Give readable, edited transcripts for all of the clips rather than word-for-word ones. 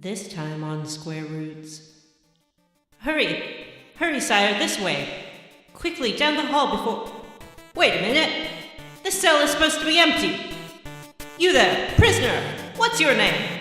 This time on Square Roots. Hurry! Hurry, sire, this way! Quickly, down the hall before... Wait a minute! This cell is supposed to be empty! You there, prisoner! What's your name?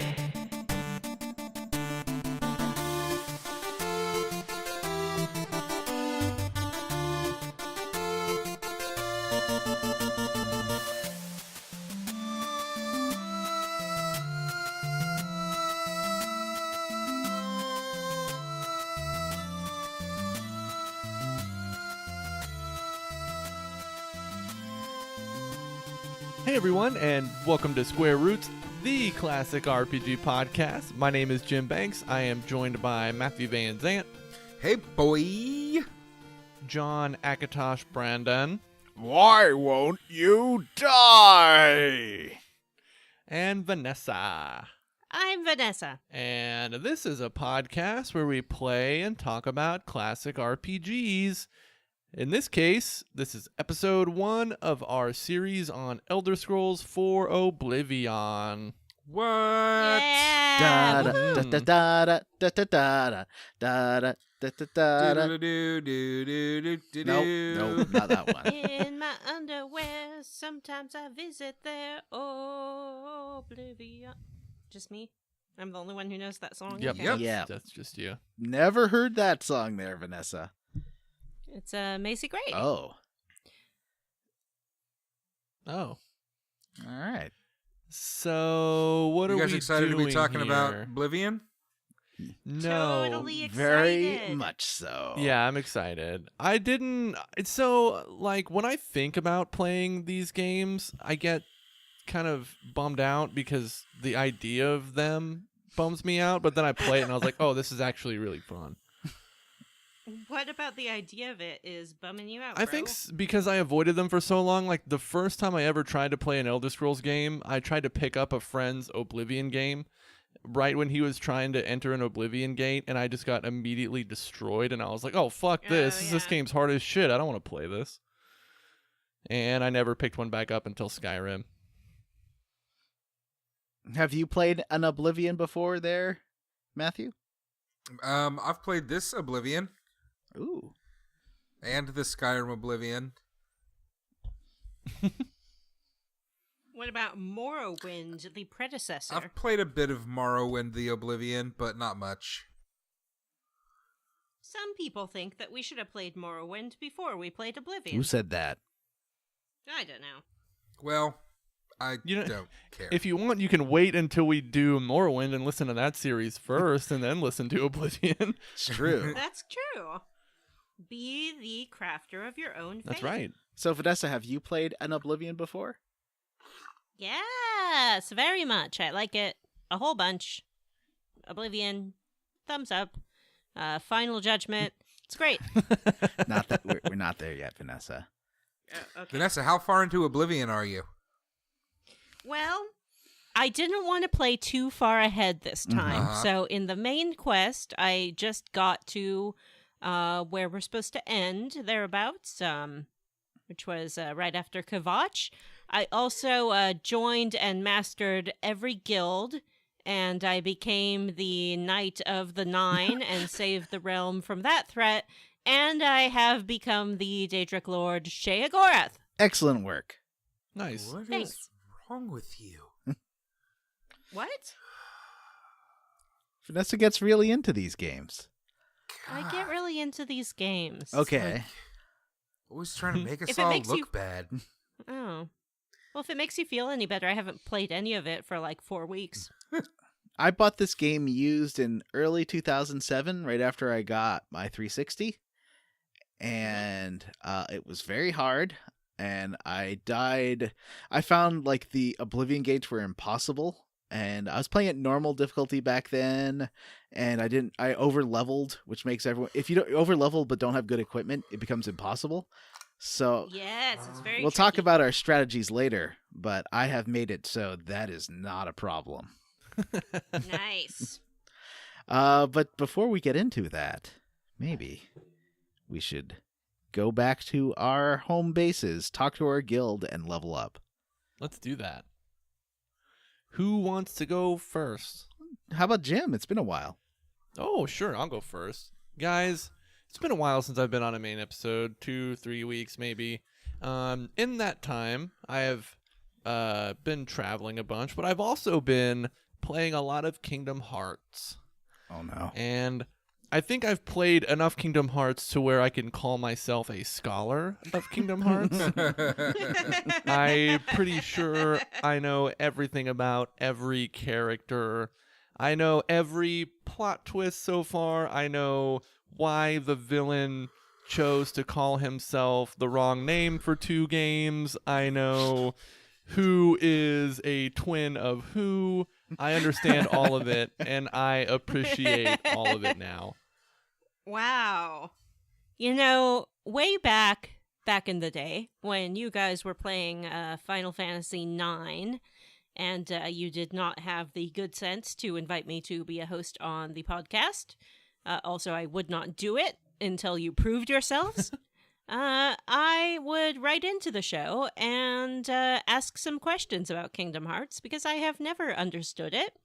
Hey everyone, and welcome to Square Roots, the classic RPG podcast. My name is Jim Banks. I am joined by Matthew Van Zant. Hey boy! John Akatosh Brandon. Why won't you die? And Vanessa. I'm Vanessa. And this is a podcast where we play and talk about classic RPGs. In this case, this is episode 1 of our series on Elder Scrolls 4 Oblivion. What? Yeah! No, not that one. In my underwear, sometimes I visit there. Oblivion. Just me? I'm the only one who knows that song? Yep, Okay. Yep. Yeah. That's just you. Never heard that song there, Vanessa. It's Macy Gray. Oh. Oh. All right. So, what You are guys we excited to be doing talking about here? Oblivion? No. Totally excited. Very much so. Yeah, I'm excited. I didn't... It's so, like, when I think about playing these games, I get kind of bummed out because the idea of them bums me out, but then I play it and I was like, oh, this is actually really fun. What about the idea of it is bumming you out, I bro? think because I avoided them for so long, like the first time I ever tried to play an Elder Scrolls game, I tried to pick up a friend's Oblivion game right when he was trying to enter an Oblivion gate, and I just got immediately destroyed, and I was like, oh, fuck this. Oh, This yeah. game's hard as shit. I don't want to play this. And I never picked one back up until Skyrim. Have you played an Oblivion before there, Matthew? I've played this Oblivion Ooh. and the Skyrim Oblivion. What about Morrowind, the predecessor? I've played a bit of Morrowind the Oblivion, but not much. Some people think that we should have played Morrowind before we played Oblivion. Who said that? I don't know. Well, I You know, don't care. If you want, you can wait until we do Morrowind and listen to that series first, and then listen to Oblivion. It's true. That's true. Be the crafter of your own fate. That's right. So, Vanessa, have you played an Oblivion before? Yes, very much. I like it a whole bunch. Oblivion, thumbs up. Final Judgment, it's great. Not that we're not there yet, Vanessa. Okay. Vanessa, how far into Oblivion are you? Well, I didn't want to play too far ahead this time. Uh-huh. So in the main quest, I just got to where we're supposed to end, thereabouts, which was right after Kvatch. I also joined and mastered every guild, and I became the Knight of the Nine and saved the realm from that threat, and I have become the Daedric Lord Sheogorath. Excellent work. Nice. What is Thanks. wrong with you? What? Vanessa gets really into these games. I get really into these games. Okay. Always trying to make us If it all makes look you- bad. Oh. Well, if it makes you feel any better, I haven't played any of it for like 4 weeks. I bought this game used in early 2007, right after I got my 360. And it was very hard. And I died. I found like the Oblivion gates were impossible. And I was playing at normal difficulty back then. And I over leveled, which makes everyone, if you don't over level but don't have good equipment, it becomes impossible. So Yes, it's very we'll talk tricky. about our strategies later, but I have made it so that is not a problem. Nice. But before we get into that, maybe we should go back to our home bases, talk to our guild, and level up. Let's do that. Who wants to go first? Jim? It's been a while. Oh, sure. I'll go first. Guys, it's been a while since I've been on a main episode, 2-3 weeks maybe. In that time, I have been traveling a bunch, but I've also been playing a lot of Kingdom Hearts. Oh, no. And I think I've played enough Kingdom Hearts to where I can call myself a scholar of Kingdom Hearts. I'm pretty sure I know everything about every character. I know every plot twist so far. I know why the villain chose to call himself the wrong name for 2 games. I know who is a twin of who. I understand all of it, and I appreciate all of it now. Wow. Way back in the day, when you guys were playing Final Fantasy IX, and you did not have the good sense to invite me to be a host on the podcast. Also, I would not do it until you proved yourselves. I would write into the show and ask some questions about Kingdom Hearts because I have never understood it.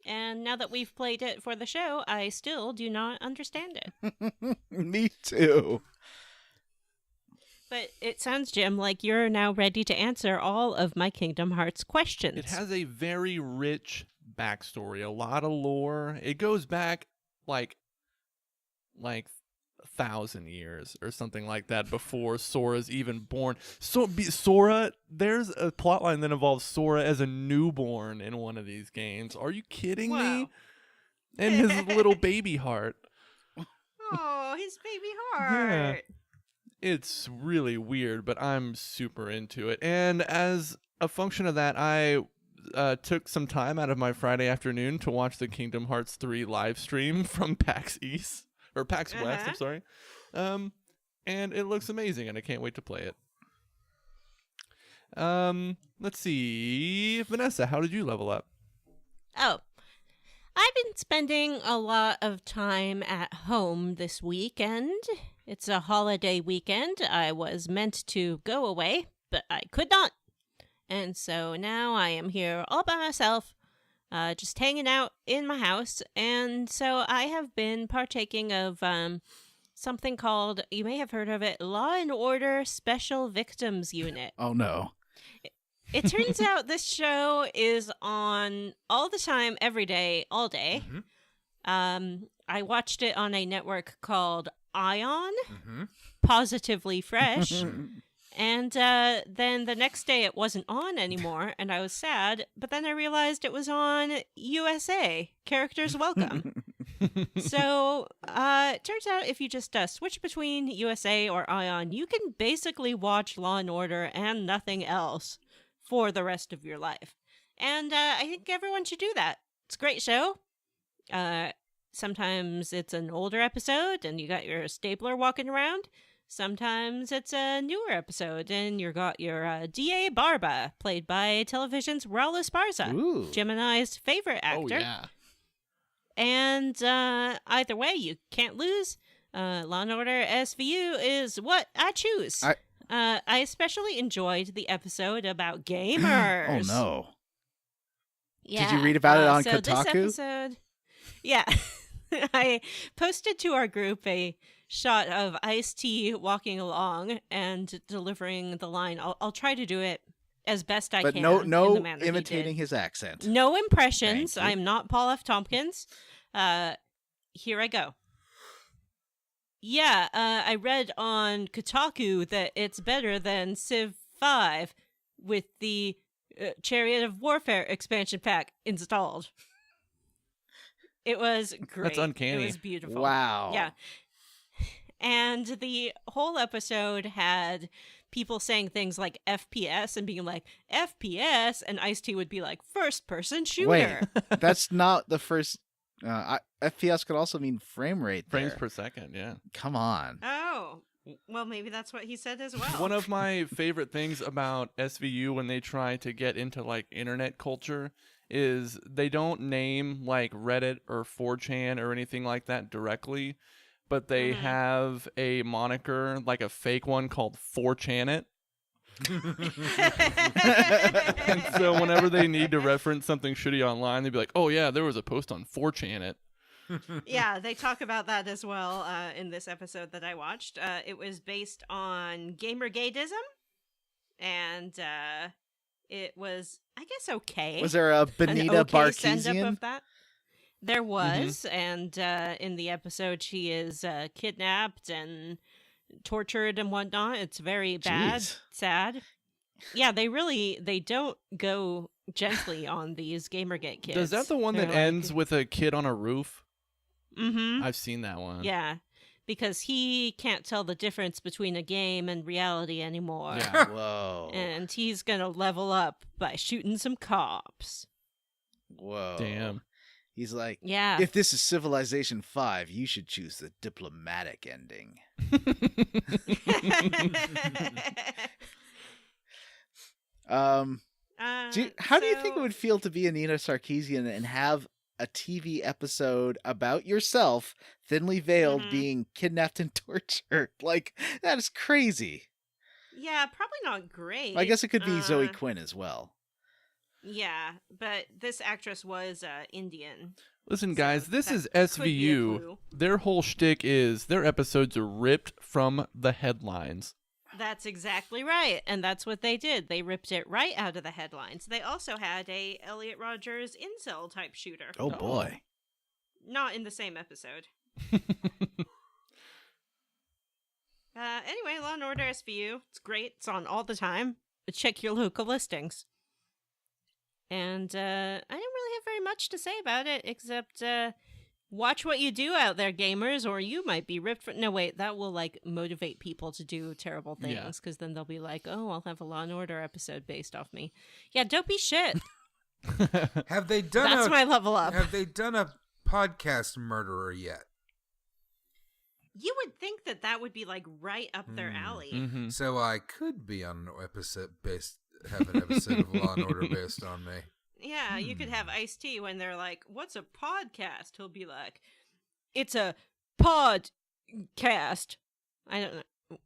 And now that we've played it for the show, I still do not understand it. Me too. But it sounds, Jim, like you're now ready to answer all of my Kingdom Hearts questions. It has a very rich backstory, a lot of lore. It goes back like 1,000 years or something like that before Sora's even born. Sora, there's a plotline that involves Sora as a newborn in one of these games. Are you kidding me? And his little baby heart. Oh, his baby heart. Yeah. It's really weird, but I'm super into it. And as a function of that, I took some time out of my Friday afternoon to watch the Kingdom Hearts 3 live stream from PAX East. Or PAX West, I'm sorry. And it looks amazing, and I can't wait to play it. Let's see. Vanessa, how did you level up? Oh, I've been spending a lot of time at home this weekend. It's a holiday weekend. I was meant to go away, but I could not. And so now I am here all by myself. Just hanging out in my house, and so I have been partaking of something called, you may have heard of it, Law and Order Special Victims Unit. Oh, no. It turns out this show is on all the time, every day, all day. Mm-hmm. I watched it on a network called Ion, Positively Fresh. And then the next day it wasn't on anymore, and I was sad. But then I realized it was on USA, Characters Welcome. So it turns out if you just switch between USA or Ion, you can basically watch Law and Order and nothing else for the rest of your life. And I think everyone should do that. It's a great show. Sometimes it's an older episode, and you got your stapler walking around. Sometimes it's a newer episode, and you got your D.A. Barba, played by television's Raul Esparza, Ooh. Gemini's favorite actor. Oh, yeah. And either way, you can't lose. Law & Order SVU is what I choose. I especially enjoyed the episode about gamers. Oh, no. Yeah. Did you read about it on so Kotaku? This episode, yeah. I posted to our group a shot of Ice-T walking along and delivering the line. I'll try to do it as best I but can. no in the manner he imitating did. his accent. No impressions. Thank you. I'm not Paul F. Tompkins. Here I go. Yeah, I read on Kotaku that it's better than Civ 5 with the Chariot of Warfare expansion pack installed. It was great. That's uncanny. It was beautiful. Wow. Yeah. And the whole episode had people saying things like FPS and being like, FPS, and Ice-T would be like, first-person shooter. Wait, that's not the first... FPS could also mean frame rate Frames there. per second, yeah. Come on. Oh, well, maybe that's what he said as well. One of my favorite things about SVU when they try to get into like internet culture is they don't name like Reddit or 4chan or anything like that directly, but they have a moniker, like a fake one called 4chan it. And so whenever they need to reference something shitty online, they'd be like, "Oh yeah, there was a post on 4chan it." Yeah, they talk about that as well in this episode that I watched. It was based on Gamergadeism, and it was, I guess, okay. Was there a Benita send up Barkesian? of that? There was, and in the episode, she is kidnapped and tortured and whatnot. It's very bad, Jeez. sad. Yeah, they don't go gently on these Gamergate kids. Is that the one that ends with a kid on a roof? Mm-hmm. I've seen that one. Yeah, because he can't tell the difference between a game and reality anymore. Yeah. Whoa. And he's gonna level up by shooting some cops. Whoa. Damn. He's like, Yeah. if this is Civilization 5, you should choose the diplomatic ending. How do you think it would feel to be Anita Sarkeesian and have a TV episode about yourself, thinly veiled, being kidnapped and tortured? Like, that is crazy. Yeah, probably not great. I guess it could be Zoe Quinn as well. Yeah, but this actress was Indian. Listen, So guys, this that is could be a SVU. clue. Their whole shtick is their episodes are ripped from the headlines. That's exactly right, and that's what they did. They ripped it right out of the headlines. They also had a Elliot Rogers incel type shooter. Oh, boy. Not in the same episode. Anyway, Law and Order SVU. It's great. It's on all the time. Check your local listings. And I don't really have very much to say about it, except watch what you do out there, gamers, or you might be ripped from... No, wait, that will, like, motivate people to do terrible things, because then they'll be like, oh, I'll have a Law and Order episode based off me. Yeah, don't be shit. Have they done That's my level up. Have they done a podcast murderer yet? You would think that that would be, like, right up their alley. Mm-hmm. So I could be on an episode have an episode of Law and Order based on me. Yeah, you could have Ice-T when they're like, what's a podcast? He'll be like, it's a podcast. I don't know.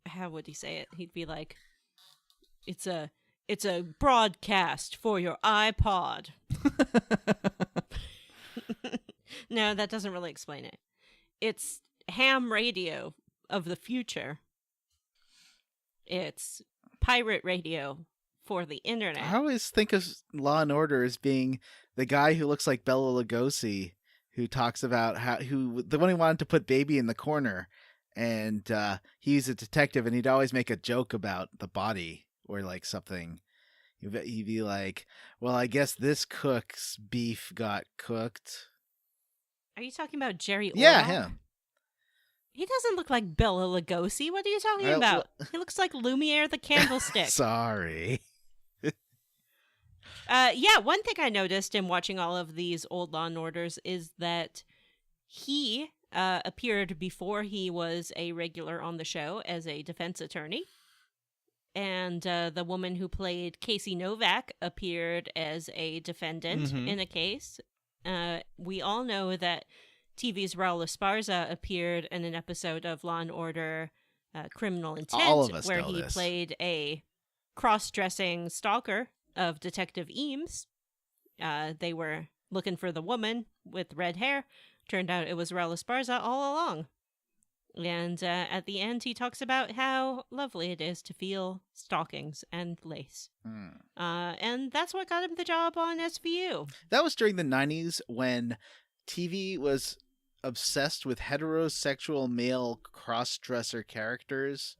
How would he say it? He'd be like, it's a broadcast for your iPod. No, that doesn't really explain it. It's ham radio of the future. It's pirate radio for the internet. I always think of Law and Order as being the guy who looks like Bela Lugosi, who talks about the one who wanted to put baby in the corner, and he's a detective, and he'd always make a joke about the body or like something. He'd be like, "Well, I guess this cook's beef got cooked." Are you talking about Jerry Orbach? Yeah, him. He doesn't look like Bela Lugosi. What are you talking about? He looks like Lumiere the Candlestick. Sorry. Yeah, one thing I noticed in watching all of these old Law and Orders is that he appeared before he was a regular on the show as a defense attorney. And the woman who played Casey Novak appeared as a defendant in a case. We all know that TV's Raul Esparza appeared in an episode of Law and Order Criminal Intent, All of us where know he this. played a cross-dressing stalker of Detective Eames. They were looking for the woman with red hair. Turned out it was Raul Esparza all along. And at the end, he talks about how lovely it is to feel stockings and lace. And that's what got him the job on SVU. That was during the 90s when TV was obsessed with heterosexual male cross-dresser characters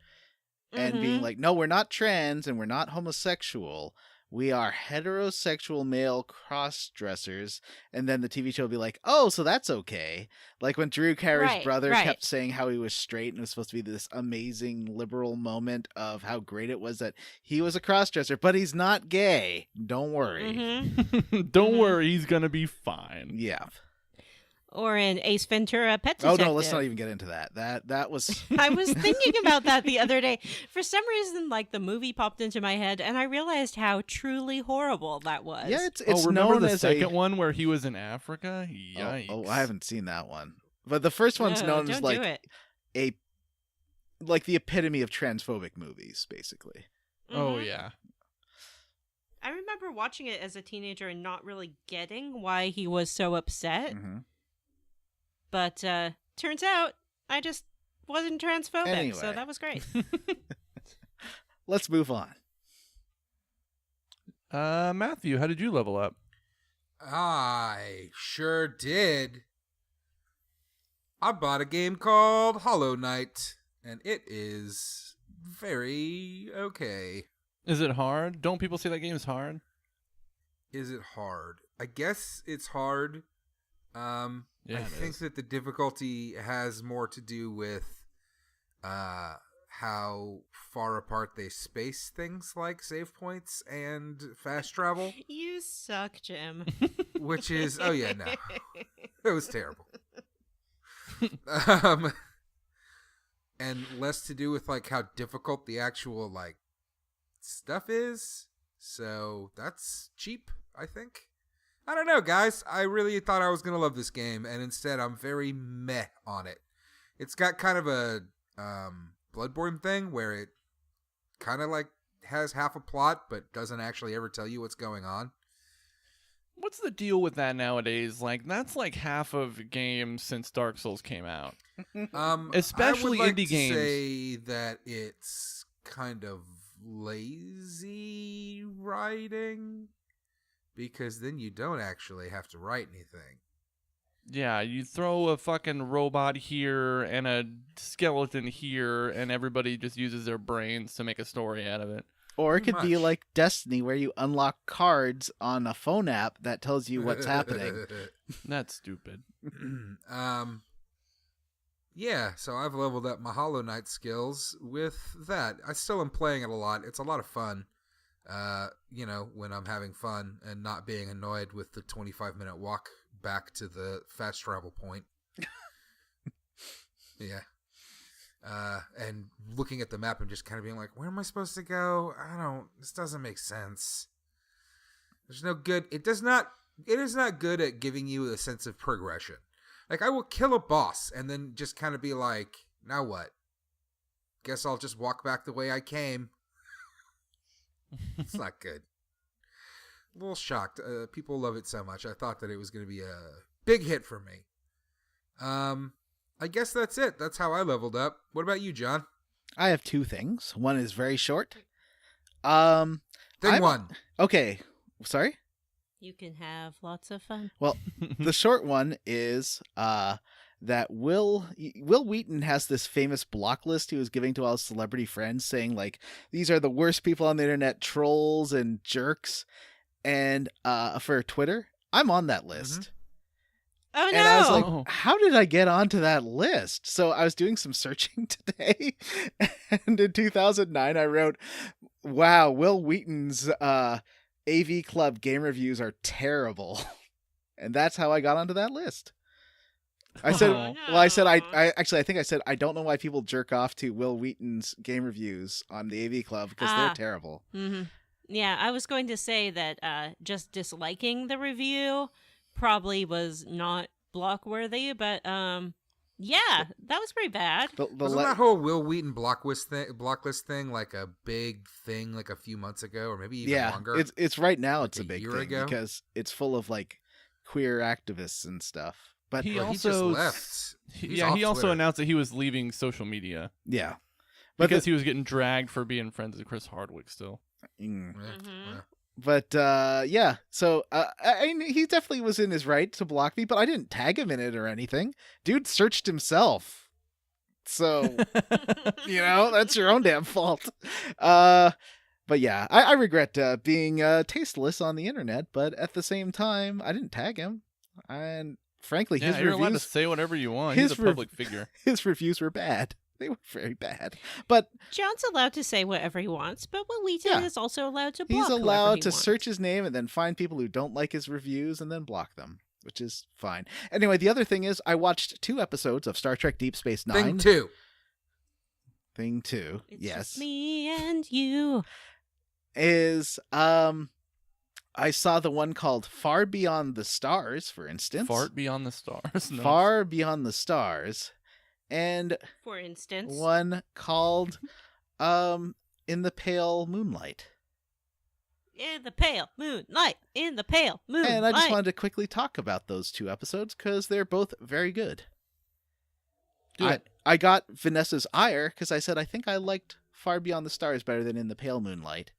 and being like, no, we're not trans and we're not homosexual. We are heterosexual male cross-dressers. And then the TV show would be like, oh, so that's okay. Like when Drew Carey's brother kept saying how he was straight and it was supposed to be this amazing liberal moment of how great it was that he was a cross-dresser, but he's not gay. Don't worry. Don't worry, he's gonna be fine. Yeah. Or in Ace Ventura Pet Oh, Detective. no, let's not even get into that. That was... I was thinking about that the other day. For some reason, like, the movie popped into my head, and I realized how truly horrible that was. Yeah, it's remember known the as second one where he was in Africa? Yikes. Oh, I haven't seen that one. But the first one's known as don't do like it. like the epitome of transphobic movies, basically. Oh Mhm. yeah. I remember watching it as a teenager and not really getting why he was so upset. Mm-hmm. But turns out I just wasn't transphobic, so Anyway. that was great. Let's move on. Matthew, how did you level up? I sure did. I bought a game called Hollow Knight, and it is very okay. Is it hard? Don't people say that game is hard? Is it hard? I guess it's hard. Yeah, I it think is. that the difficulty has more to do with how far apart they space things like save points and fast travel, You suck, Jim. which is no, it was terrible. um, and less to do with like how difficult the actual like stuff is. So that's cheap, I think. I don't know, guys. I really thought I was gonna love this game, and instead I'm very meh on it. It's got kind of a Bloodborne thing where it kind of like has half a plot, but doesn't actually ever tell you what's going on. What's the deal with that nowadays? Like, that's like half of games since Dark Souls came out. Especially I would like indie to games. say that it's kind of lazy writing, because then you don't actually have to write anything. Yeah, you throw a fucking robot here and a skeleton here, and everybody just uses their brains to make a story out of it. Or it Pretty could be much. like Destiny, where you unlock cards on a phone app that tells you what's happening. That's stupid. Yeah, so I've leveled up my Hollow Knight skills with that. I still am playing it a lot. It's a lot of fun. When I'm having fun and not being annoyed with the 25-minute walk back to the fast travel point. Yeah. And looking at the map and just kind of being like, where am I supposed to go? This doesn't make sense. There's no good, it is not good at giving you a sense of progression. Like, I will kill a boss and then just kind of be like, now what? Guess I'll just walk back the way I came. It's not good. A little shocked. People love it so much. I thought that it was going to be a big hit for me. I guess that's it. That's how I leveled up. What about you, John? I have two things. One is very short. Thing one. Okay. Sorry? You can have lots of fun. Well, the short one is that Will Wheaton has this famous block list he was giving to all his celebrity friends, saying like, these are the worst people on the internet, trolls and jerks. And for Twitter, I'm on that list. Oh, no! And I was Oh. like, how did I get onto that list? So I was doing some searching today, and in 2009 I wrote, wow, Will Wheaton's AV Club game reviews are terrible. And that's how I got onto that list. I said, Oh. well, I said, I think I said, I don't know why people jerk off to Will Wheaton's game reviews on the AV Club, because they're terrible. Mm-hmm. Yeah, I was going to say that just disliking the review probably was not block-worthy, but yeah, that was pretty bad. Wasn't that whole Will Wheaton blocklist thing like a big thing like a few months ago, or maybe even longer? It's right now. It's Like a big year thing ago? because it's full of like queer activists and stuff. But He Well, he also just left. He's he off also Twitter. announced that he was leaving social media yeah, but because he was getting dragged for being friends with Chris Hardwick still. Yeah, Mhm. yeah. But yeah, so he definitely was in his right to block me, but I didn't tag him in it or anything. Dude searched himself, so that's your own damn fault. But yeah, I regret being tasteless on the internet, but at the same time, I didn't tag him, and frankly, Yeah, his you're allowed to reviews say whatever you want. his He's a public figure. his reviews were bad. They were very bad, but John's allowed to say whatever he wants, but Will Wheaton Yeah. is also allowed to block he's whoever allowed he to wants. search his name and then find people who don't like his reviews and then block them, which is fine. Anyway, the other thing is I watched 2 episodes of Star Trek Deep Space Nine. Thing two. Thing 2, It's yes. just me and you. Is I saw the one called Far Beyond the Stars, for instance. Fart beyond the stars. No. Far Beyond the Stars. And For instance. one called In the Pale Moonlight. In the pale moonlight, in the pale moonlight. And I just wanted to quickly talk about those 2 episodes because they're both very good. I got Vanessa's ire because I said I think I liked Far Beyond the Stars better than In the Pale Moonlight.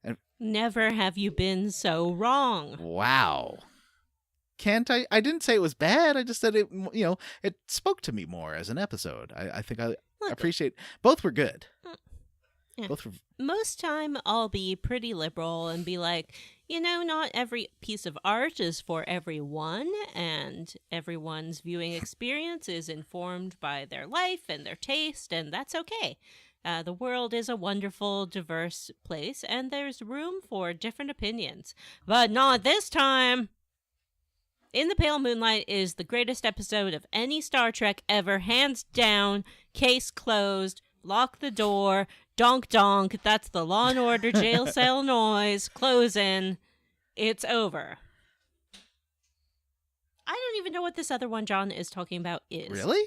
And never have you been so wrong. wow. Can't I? I didn't say it was bad. I just said it, it spoke to me more as an episode. I think I appreciate, both were good. Yeah. Both were, Most time I'll be pretty liberal and be like, not every piece of art is for everyone, and everyone's viewing experience is informed by their life and their taste, and that's okay. The world is a wonderful, diverse place, and there's room for different opinions. But not this time! In the Pale Moonlight is the greatest episode of any Star Trek ever, hands down, case closed, lock the door, donk donk, that's the Law and Order jail cell noise, closing, it's over. I don't even know what this other one John is talking about is. really?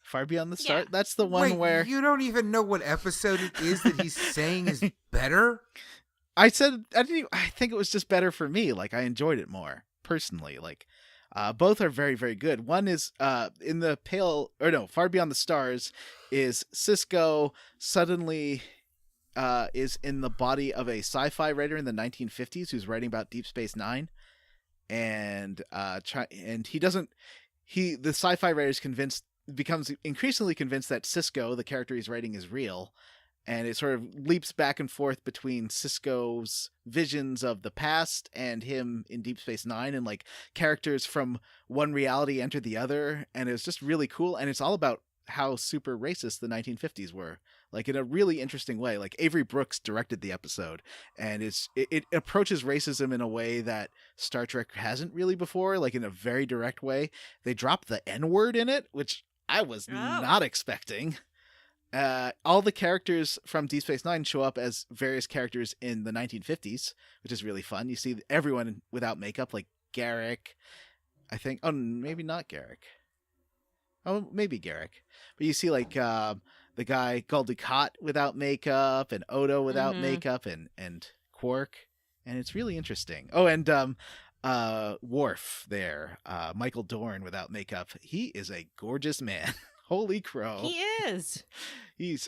Far Beyond the Stars? Yeah. That's the one Wait, where... you don't even know what episode it is that he's saying is better? I said, I think it was just better for me. Like, I enjoyed it more, personally. Like, both are very, very good. One is in the Far Beyond the Stars is Sisko suddenly is in the body of a sci-fi writer in the 1950s who's writing about Deep Space Nine, and the sci-fi writer is becomes increasingly convinced that Sisko, the character he's writing, is real. And it sort of leaps back and forth between Sisko's visions of the past and him in Deep Space Nine, and like characters from one reality enter the other. And it's just really cool. And it's all about how super racist the 1950s were, like in a really interesting way. Like Avery Brooks directed the episode, and it approaches racism in a way that Star Trek hasn't really before, like in a very direct way. They drop the N-word in it, which I was not expecting. All the characters from Deep Space Nine show up as various characters in the 1950s, which is really fun. You see everyone without makeup, like Garrick, I think. Oh, maybe not Garrick. Oh, maybe Garrick. But you see like the guy Gul Dukat without makeup, and Odo without makeup, and Quark, and it's really interesting. Oh, and Worf there, Michael Dorn without makeup. He is a gorgeous man. Holy crow. He is.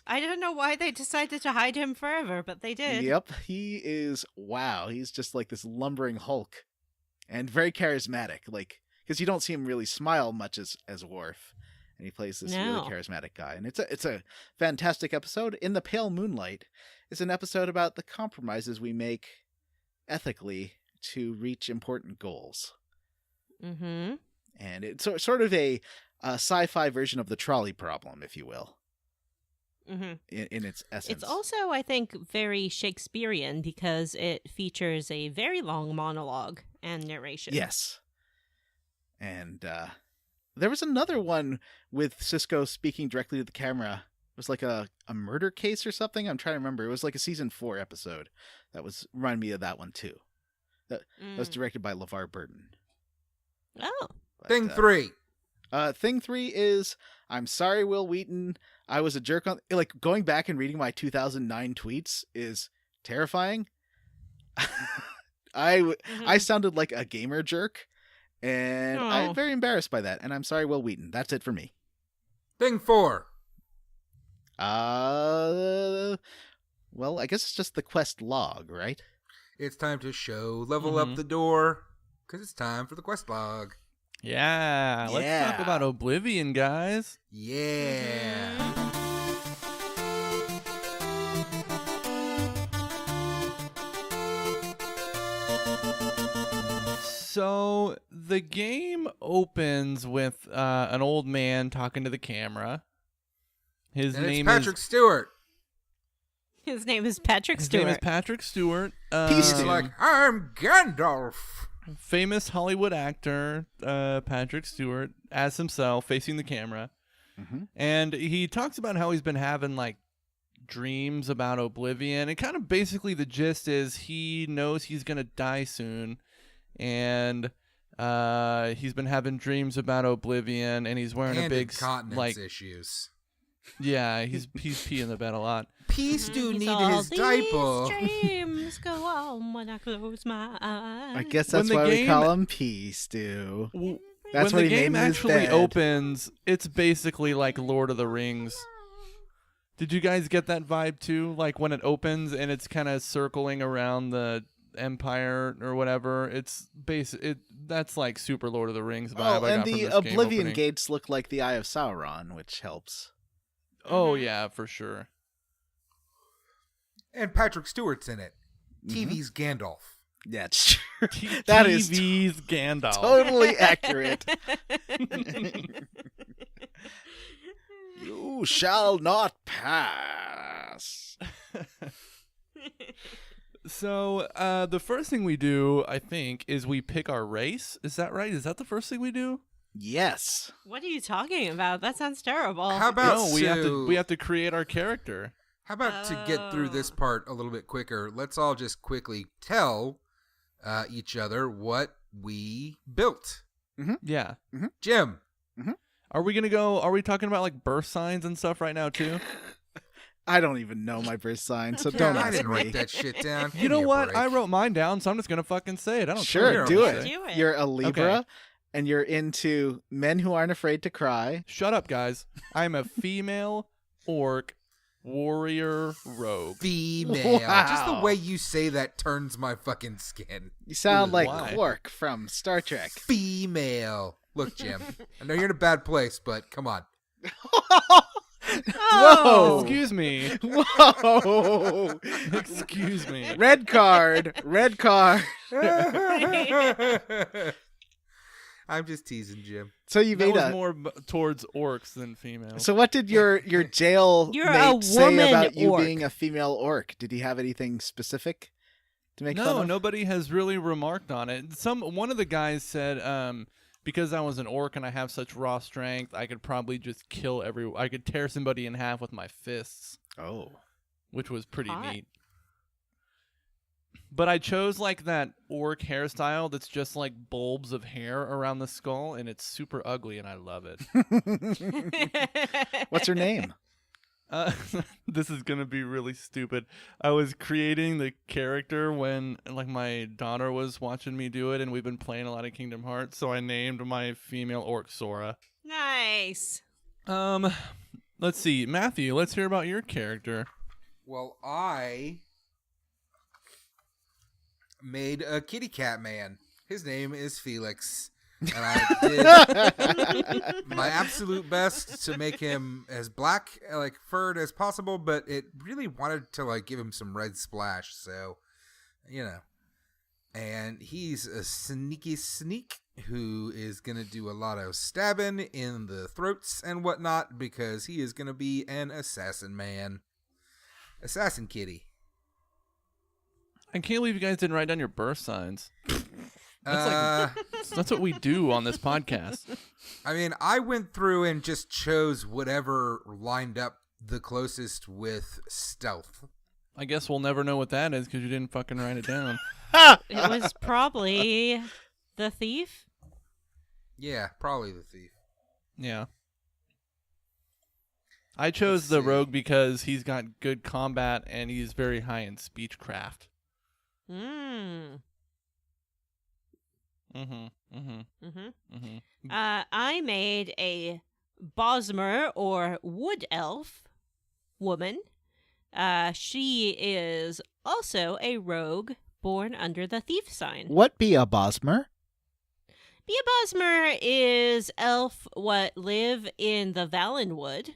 I don't know why they decided to hide him forever, but they did. Yep. He is, wow. He's just like this lumbering Hulk, and very charismatic. Like, because you don't see him really smile much as Worf. And he plays this really charismatic guy. And it's a fantastic episode. In the Pale Moonlight is an episode about the compromises we make ethically to reach important goals. Mm-hmm. And it's sort of a sci-fi version of the trolley problem, if you will. Mm-hmm. In its essence. It's also, I think, very Shakespearean because it features a very long monologue and narration. Yes. And there was another one with Sisko speaking directly to the camera. It was like a murder case or something. I'm trying to remember. It was like a season 4 episode. That reminded me of that one too. That was directed by LeVar Burton. Oh. But, Thing 3. Thing 3 is, I'm sorry, Will Wheaton. I was a jerk on... Like, going back and reading my 2009 tweets is terrifying. I sounded like a gamer jerk, and I'm very embarrassed by that, and I'm sorry, Will Wheaton. That's it for me. Thing 4. Well, I guess it's just the quest log, right? It's time to level up the door, because it's time for the quest log. Yeah, let's talk about Oblivion, guys. Yeah. So the game opens with an old man talking to the camera. His name is Patrick Stewart. His name is Patrick Stewart. His name is Patrick Stewart. He's like, I'm Gandalf. Famous Hollywood actor Patrick Stewart as himself facing the camera. Mm-hmm. And he talks about how he's been having like dreams about Oblivion, and kind of basically the gist is he knows he's gonna die soon, and he's been having dreams about Oblivion, and he's wearing a big continence like issues. yeah, he's peeing the bed a lot. Peace do He's need all, his diaper. "These dreams go on when I close my eyes." I guess When that's the why we game- call him Peace Stew. That's when what the he game made in his actually bed. opens, it's basically like Lord of the Rings. Did you guys get that vibe too? Like when it opens and it's kind of circling around the Empire or whatever. It's that's like super Lord of the Rings vibe. Oh, I and got from the this game Oblivion opening. gates look like the Eye of Sauron, which helps. Oh yeah, for sure. And Patrick Stewart's in it. Mm-hmm. TV's Gandalf. Yeah, it's true. That is TV's Gandalf. totally accurate. You shall not pass. So the first thing we do, I think, is we pick our race. Is that right? Is that the first thing we do? Yes. What are you talking about? That sounds terrible. How about No, we have to create our character. How about to get through this part a little bit quicker, let's all just quickly tell each other what we built. Yeah. Jim. Are we talking about like birth signs and stuff right now too? I don't even know my birth sign, so Yeah, don't I ask didn't me. write that shit down. You Give know me a what? break. I wrote mine down, so I'm just gonna fucking say it. I don't Sure, care do what it. you say. Do it. You're a Libra, Okay. and you're into men who aren't afraid to cry. Shut up, guys. I'm a female orc warrior rogue. Female. Just the Wow. way you say that turns my fucking skin. You sound like Why? Quark from Star Trek. Female. Look, Jim. I know you're in a bad place, but come on. Oh. Excuse me. Whoa! Excuse me. Red card. Red card. I'm just teasing, Jim. So you That made was a. more towards orcs than female. So what did your jail You're mate a say woman about you orc. being a female orc? Did he have anything specific to make fun No, of? nobody has really remarked on it. One of the guys said, because I was an orc and I have such raw strength, I could probably just I could tear somebody in half with my fists, Oh. which was pretty Hot. neat. But I chose like that orc hairstyle that's just like bulbs of hair around the skull, and it's super ugly, and I love it. What's her name? This is gonna be really stupid. I was creating the character when like my daughter was watching me do it, and we've been playing a lot of Kingdom Hearts, so I named my female orc Sora. Nice. Let's see, Matthew. Let's hear about your character. Well, I made a kitty cat man. His name is Felix. And I did my absolute best to make him as black, like furred as possible, but it really wanted to like give him some red splash, so you know. And he's a sneaky sneak who is gonna do a lot of stabbing in the throats and whatnot because he is gonna be an assassin man. Assassin kitty. I can't believe you guys didn't write down your birth signs. That's what we do on this podcast. I mean, I went through and just chose whatever lined up the closest with stealth. I guess we'll never know what that is because you didn't fucking write it down. It was probably the thief. Yeah, probably the thief. Yeah. I chose Let's the see. rogue because he's got good combat and he's very high in speechcraft. Mm. Mm-hmm. I made a Bosmer or wood elf woman. She is also a rogue born under the thief sign. What be a Bosmer? Bia Bosmer is elf what live in the Valenwood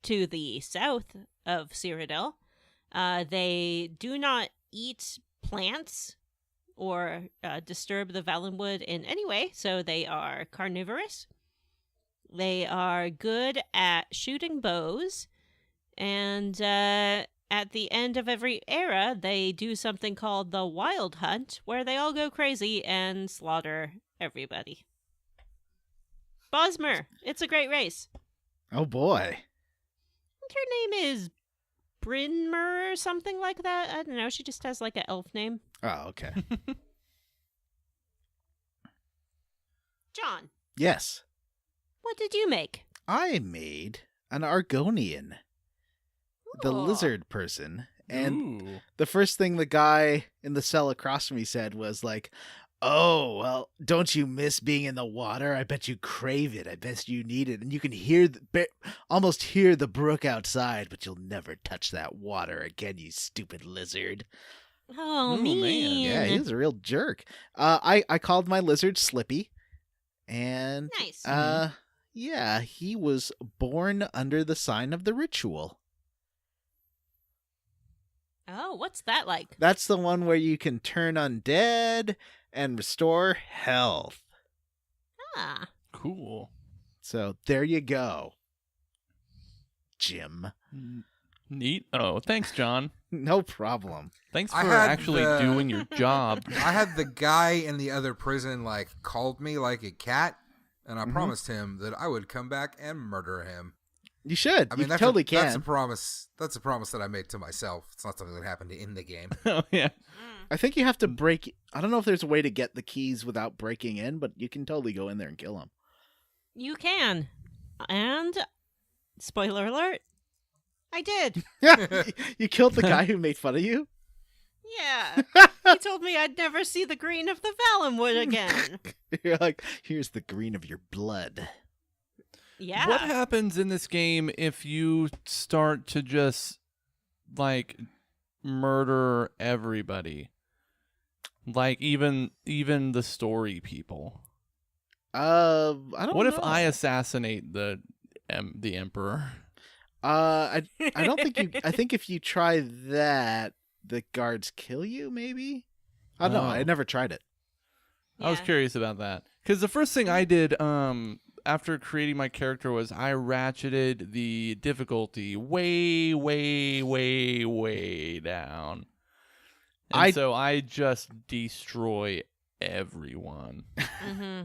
to the south of Cyrodil. They do not eat plants or disturb the Valenwood in any way, so they are carnivorous. They are good at shooting bows, and at the end of every era, they do something called the Wild Hunt, where they all go crazy and slaughter everybody. Bosmer, it's a great race. Oh boy. I think her name is Brynmer or something like that. I don't know. She just has like an elf name. Oh, okay. John, Yes. what did you make? I made an Argonian. the Cool. lizard person. And Ooh. the first thing the guy in the cell across from me said was like, "Oh, well, don't you miss being in the water? I bet you crave it. I bet you need it. And you can almost hear the brook outside, but you'll never touch that water again, you stupid lizard." Oh, man. mean. Yeah, he was a real jerk. I called my lizard Slippy, and Nice. yeah, he was born under the sign of the ritual. Oh, what's that like? That's the one where you can turn undead and restore health. Ah. Cool. So there you go, Jim. Neat. Oh, thanks, John. No problem. Thanks I for had actually the- doing your job. I had the guy in the other prison like called me like a cat, and I Mhm. promised him that I would come back and murder him. You should. I mean, you that's totally That's a can. promise. That's a promise that I made to myself. It's not something that happened in the game. Oh, yeah. I think you have to break. I don't know if there's a way to get the keys without breaking in, but you can totally go in there and kill him. You can. And, spoiler alert, I did. You killed the guy who made fun of you? Yeah. He told me I'd never see the green of the Valenwood again. You're like, here's the green of your blood. Yeah. What happens in this game if you start to just, like, murder everybody? Like, even the story people. I don't What know. if I assassinate the emperor? I don't think you. I think if you try that, the guards kill you. Maybe. I don't know. I Oh. never tried it. I was Yeah. curious about that because the first thing I did after creating my character was I ratcheted the difficulty way down, and so I just destroy everyone. Mm-hmm.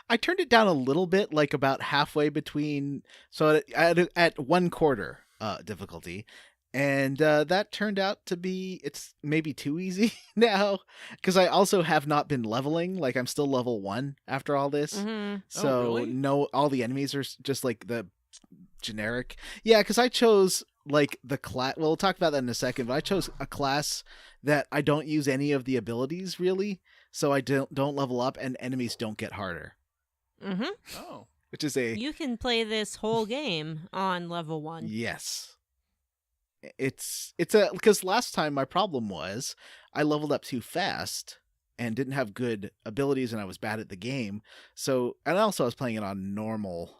I turned it down a little bit, like about halfway between. So at 1/4 difficulty, and that turned out to be it's maybe too easy now because I also have not been leveling. Like I'm still level 1 after all this. Mm-hmm. So really? no, all the enemies are just like the generic. Yeah, because I chose like the class. We'll talk about that in a second. But I chose a class that I don't use any of the abilities really, so I don't level up, and enemies don't get harder. Mm-hmm. Oh, Which is a You can play this whole game on level 1. yes. It's a because last time my problem was I leveled up too fast and didn't have good abilities, and I was bad at the game. So and also I was playing it on normal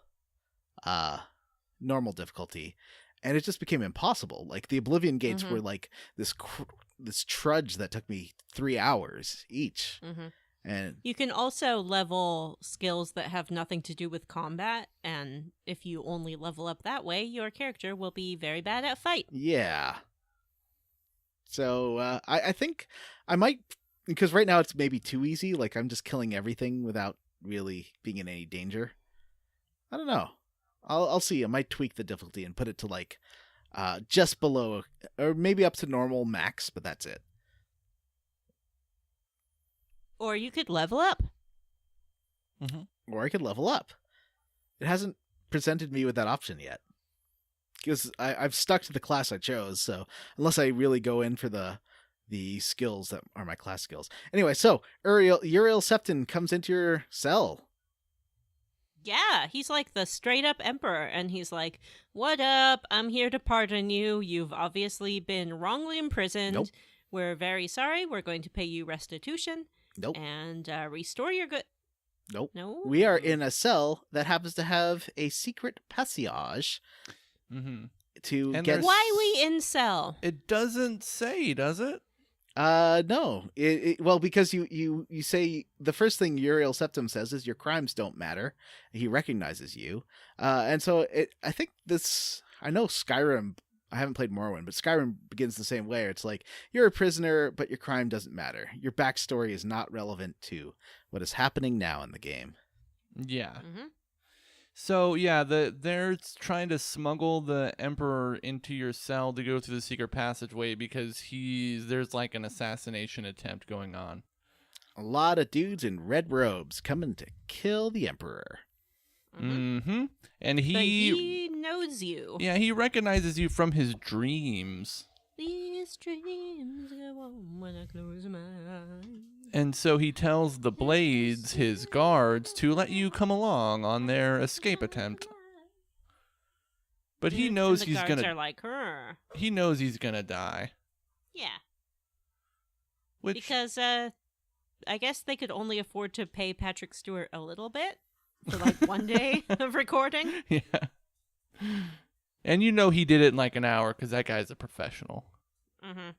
difficulty, and it just became impossible. Like the Oblivion gates Mhm. were like this trudge that took me 3 hours each, Mm-hmm. and You can also level skills that have nothing to do with combat, and if you only level up that way, your character will be very bad at fight. yeah. So I think I might, because right now it's maybe too easy. Like I'm just killing everything without really being in any danger. I don't know. I'll see. I might tweak the difficulty and put it to like just below, or maybe up to normal max, but that's it. Or you could level up. Or I could level up. It hasn't presented me with that option yet. Because I've stuck to the class I chose, so unless I really go in for the skills that are my class skills. Anyway, so Uriel Septon comes into your cell. Yeah, he's like the straight up emperor, and he's like, "What up? I'm here to pardon you. You've obviously been wrongly imprisoned. Nope. We're very sorry. We're going to pay you restitution Nope. and restore your good." Nope. No, We are in a cell that happens to have a secret passage Mm-hmm. to And get. there's- Why we in cell? It doesn't say, does it? No. Well, because you say the first thing Uriel Septum says is your crimes don't matter. He recognizes you, and so I think this. I know Skyrim. I haven't played Morrowind, but Skyrim begins the same way. It's like you're a prisoner, but your crime doesn't matter. Your backstory is not relevant to what is happening now in the game. Yeah. Mm-hmm. So yeah, they're trying to smuggle the emperor into your cell to go through the secret passageway because there's like an assassination attempt going on. A lot of dudes in red robes coming to kill the emperor. Mm-hmm. And But he knows you. Yeah, he recognizes you from his dreams. These dreams go on when I close my eyes. And so he tells the Blades, his guards, to let you come along on their escape attempt. But he knows and the guards are like, "Her." He knows he's gonna die. Yeah. Which, Because I guess they could only afford to pay Patrick Stewart a little bit for like one day of recording. yeah. And you know he did it in like an hour because that guy's a professional. Mm-hmm.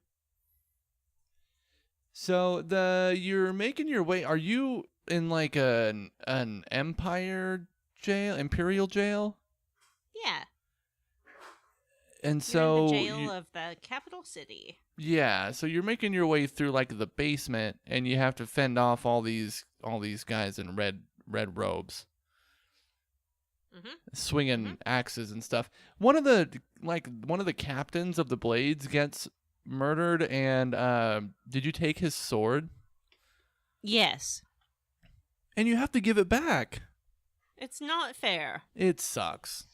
So you're making your way. Are you in like an Empire jail, Imperial jail? Yeah. And You're so in the jail of the capital city. yeah, so you're making your way through like the basement, and you have to fend off all these guys in red robes, swinging axes and stuff. One of the captains of the Blades gets murdered, and did you take his sword? Yes. And you have to give it back. It's not fair. It sucks.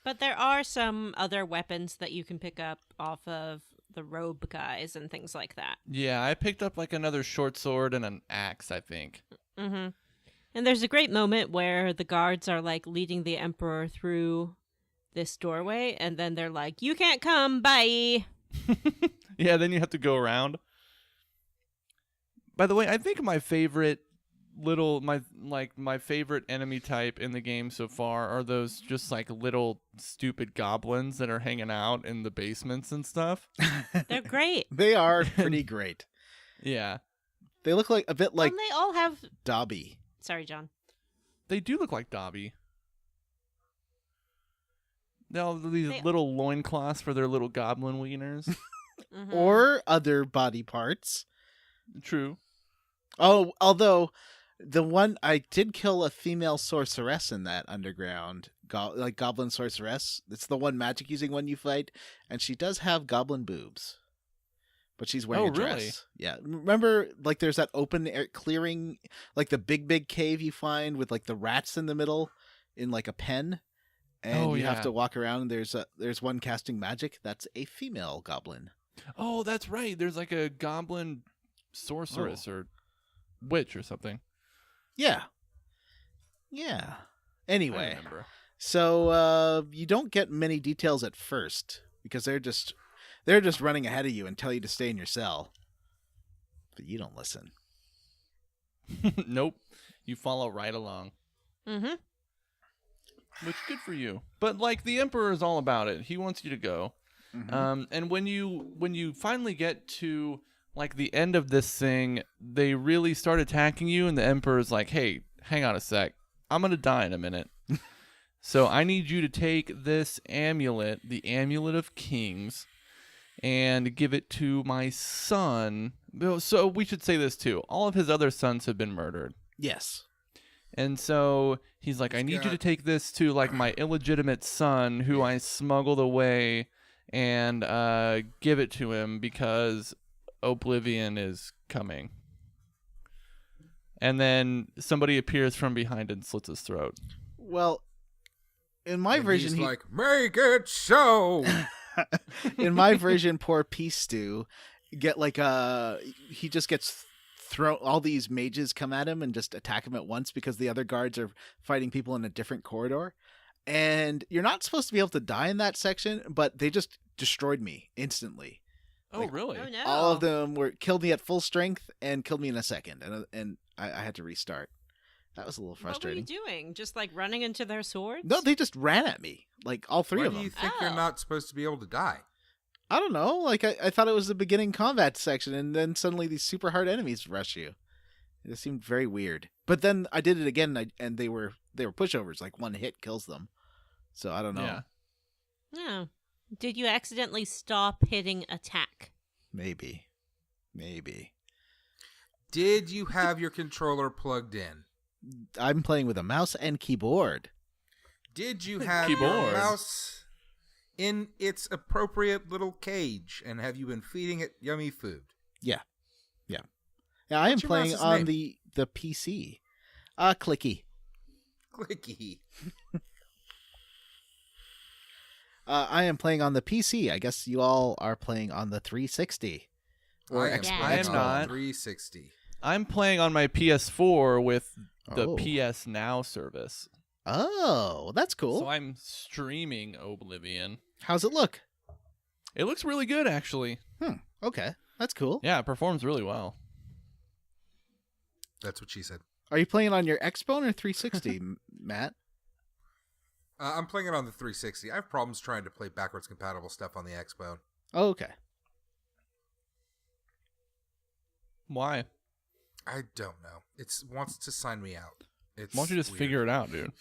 But there are some other weapons that you can pick up off of the robe guys and things like that. Yeah, I picked up like another short sword and an axe, I think. Mm-hmm. And there's a great moment where the guards are like leading the Emperor through this doorway, and then they're like, "You can't come, bye." Yeah, then you have to go around. By the way, I think my favorite favorite enemy type in the game so far are those just like little stupid goblins that are hanging out in the basements and stuff. They're great. They are pretty great. Yeah. They look like a bit like And they all have... Dobby. Sorry, John. They do look like Dobby. They all have these little loincloths for their little goblin wieners. Mm-hmm. Or other body parts. True. Oh, although the one I did kill a female sorceress in that underground, goblin sorceress. It's the one magic using one you fight, and she does have goblin boobs, but she's wearing a dress. Really? Yeah, remember, like there's that open air clearing, like the big cave you find with like the rats in the middle, in like a pen, and you have to walk around. And there's one casting magic. That's a female goblin. Oh, that's right. There's like a goblin sorceress or witch or something. Yeah. Anyway, I remember. So you don't get many details at first because they're just running ahead of you and tell you to stay in your cell, but you don't listen. Nope. You follow right along. Mm-hmm. Which, good for you. But like the Emperor is all about it. He wants you to go. Mm-hmm. And when you finally get to like the end of this thing, they really start attacking you, and the Emperor's like, "Hey, hang on a sec. I'm gonna die in a minute. So I need you to take this amulet, the Amulet of Kings, and give it to my son." So we should say this too. All of his other sons have been murdered. Yes. And so he's like, "I need you to take this to like my illegitimate son who I smuggled away, and give it to him because Oblivion is coming." And then somebody appears from behind and slits his throat. Well, in my version, he's like, "Make it so." In my version, poor Peace Stew he just gets thrown. All these mages come at him and just attack him at once because the other guards are fighting people in a different corridor. And you're not supposed to be able to die in that section, but they just destroyed me instantly. Oh, really? Oh, no. All of them killed me at full strength and killed me in a second, and I had to restart. That was a little frustrating. What were you doing? Just like running into their swords? No, they just ran at me, like all three Why of do them. you think you're not supposed to be able to die? I don't know. Like I thought it was the beginning combat section, and then suddenly these super hard enemies rush you. It seemed very weird. But then I did it again, and they were pushovers. Like one hit kills them. So I don't know. Yeah. No. Did you accidentally stop hitting attack? Maybe. Did you have your controller plugged in? I'm playing with a mouse and keyboard. Did you have your mouse in its appropriate little cage, and have you been feeding it yummy food? Yeah. I am What's your playing mouse's on name? the PC. Clicky. Clicky. I am playing on the PC. I guess you all are playing on the 360. Or I am X- Yeah. playing I am on not. 360. I'm playing on my PS4 with the Oh. PS Now service. Oh, that's cool. So I'm streaming Oblivion. How's it look? It looks really good, actually. Okay, that's cool. Yeah, it performs really well. That's what she said. Are you playing on your Xbone or 360, Matt? I'm playing it on the 360. I have problems trying to play backwards compatible stuff on the Xbone. Oh, okay. Why? I don't know. It wants to sign me out. It's Why don't you just weird. figure it out, dude?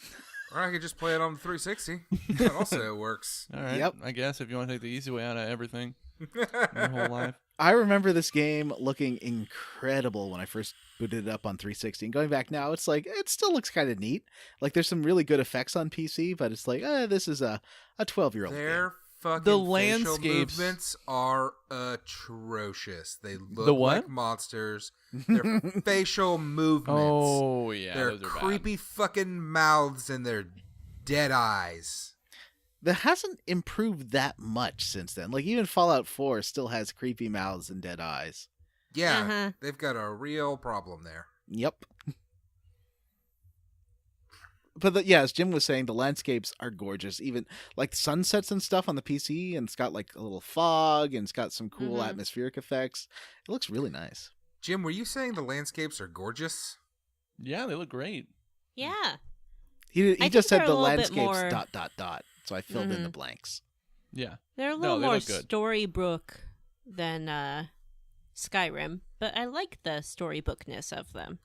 Or I could just play it on the 360. That also works. All right. Yep. I guess if you want to take the easy way out of everything your whole life. I remember this game looking incredible when I first booted it up on 360. And going back now, it's like, it still looks kind of neat. Like, there's some really good effects on PC, but it's like, this is a 12-year-old game. Their fucking The facial landscapes- movements are atrocious. They look The what? like monsters. Their facial movements. Oh, yeah. their Those are creepy fucking mouths and their dead eyes. That hasn't improved that much since then. Like, even Fallout 4 still has creepy mouths and dead eyes. Yeah, Uh-huh. they've got a real problem there. Yep. But as Jim was saying, the landscapes are gorgeous. Even like sunsets and stuff on the PC, and it's got like a little fog, and it's got some cool Mhm. atmospheric effects. It looks really nice. Jim, were you saying the landscapes are gorgeous? bad. Yeah, they look great. Yeah. He I just think said they're the a little bit landscapes more- So I filled in the Mhm. blanks. Yeah. They're a No, little they more look good. Storybook than Skyrim, but I like the storybookness of them.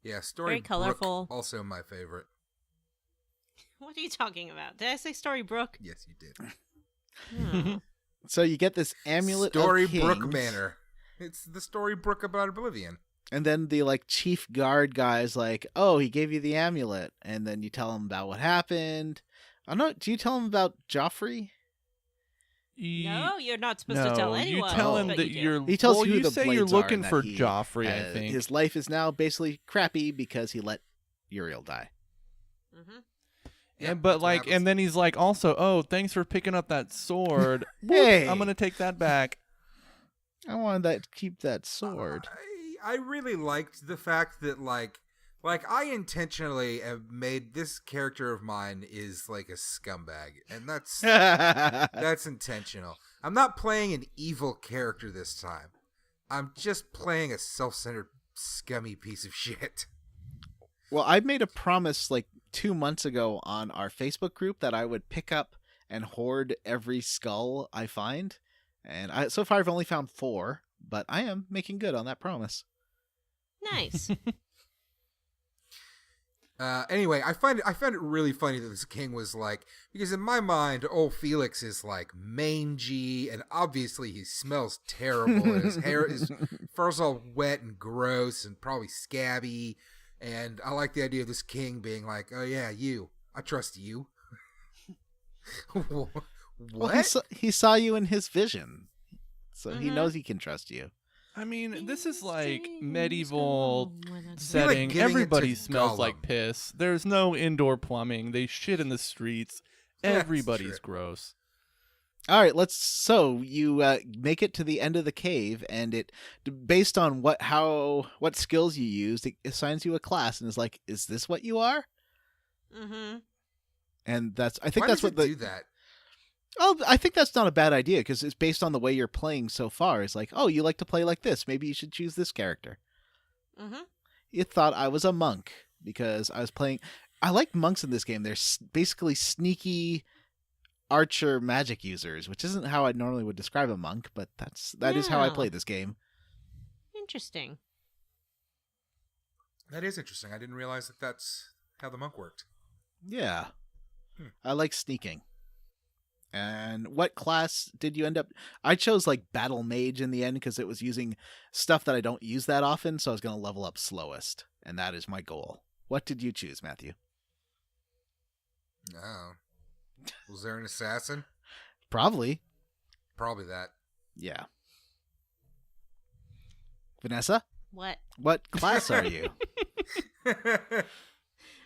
Yeah, Story colorful. Also my favorite. What are you talking about? Did I say Storybook? Yes, you did. Oh. So you get this amulet Storybrook of kings, Manor. It's the Storybrook about Oblivion. and then the like chief guard guy's like, "Oh, he gave you the amulet," and then you tell him about what happened. I know. Do you tell him about Joffrey? No, you're not supposed to tell anyone. You tell him but that you do. you're. He tells well, you who you the say you're blades are looking and for that he, Joffrey. I think. his life is now basically crappy because he let Uriel die. Mhm. Yeah, but that's what like, happens. and then he's like, also, oh, thanks for picking up that sword. Whoops, Hey. I'm gonna take that back. I wanted to keep that sword. I really liked the fact that like I intentionally have made this character of mine is like a scumbag, and that's intentional. I'm not playing an evil character this time. I'm just playing a self-centered, scummy piece of shit. Well, I made a promise like 2 months ago on our Facebook group that I would pick up and hoard every skull I find. And so far I've only found 4, but I am making good on that promise. Nice. Anyway, I found it really funny that this king was like, because in my mind, old Felix is like mangy, and obviously he smells terrible, and his fur's all wet and gross and probably scabby. And I like the idea of this king being like, "Oh yeah, I trust you." What? Well, he saw you in his vision, so he Mhm. knows he can trust you. I mean, this is like Things medieval go when it's- setting. giving it to Everybody smells Gollum. like piss. There's no indoor plumbing. They shit in the streets. That's Everybody's true. gross. All right, so you make it to the end of the cave, and it based on what skills you used, it assigns you a class, and is like, is this what you are? Mhm. And I think Why that's does what it do that? Oh, I think that's not a bad idea because it's based on the way you're playing so far. It's like, oh, you like to play like this. Maybe you should choose this character. Mhm. You thought I was a monk because I was playing. I like monks in this game. They're basically sneaky archer magic users, which isn't how I normally would describe a monk, but that is how I Yeah. play this game. Interesting. That is interesting. I didn't realize that that's how the monk worked. Yeah, Hmm. I like sneaking. And what class did you end up? I chose like battle mage in the end because it was using stuff that I don't use that often, so I was going to level up slowest, and that is my goal. What did you choose, Matthew? No. Was there an assassin? Probably. Probably that. Yeah. Vanessa, What? what class are you?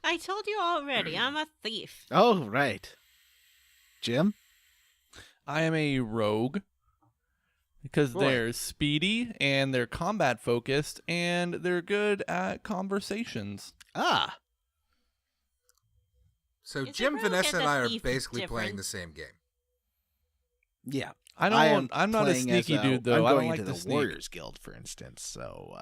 I told you already, I'm a thief. Oh, right. Jim? I am a rogue because Boy. they're speedy and they're combat focused and they're good at conversations. Ah. So Is Jim, it really Vanessa, get and I the are thief basically playing different? the same game. Yeah. I'm not a playing as sneaky dude though. I'm I don't going like into to the sneak. Warriors Guild, for instance. So,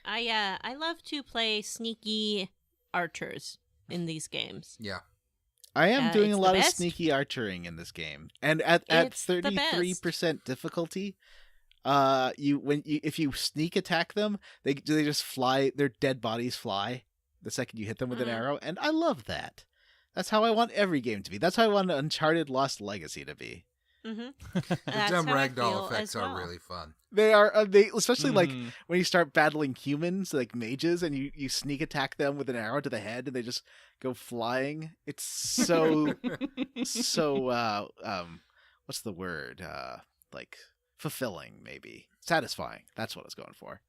I love to play sneaky archers in these games. Yeah. I am doing it's a the lot of best. sneaky archering in this game, and at It's the 33% difficulty, if you sneak attack them, they just fly. Their dead bodies fly the second you hit them with an Mhm. arrow, and I love that. That's how I want every game to be. That's how I want Uncharted Lost Legacy to be. Mm-hmm. The dumb ragdoll effects are really fun. They are they especially like Mhm. when you start battling humans like mages and you sneak attack them with an arrow to the head and they just go flying. It's so so what's the word? Like fulfilling, maybe. Satisfying. That's what I was going for.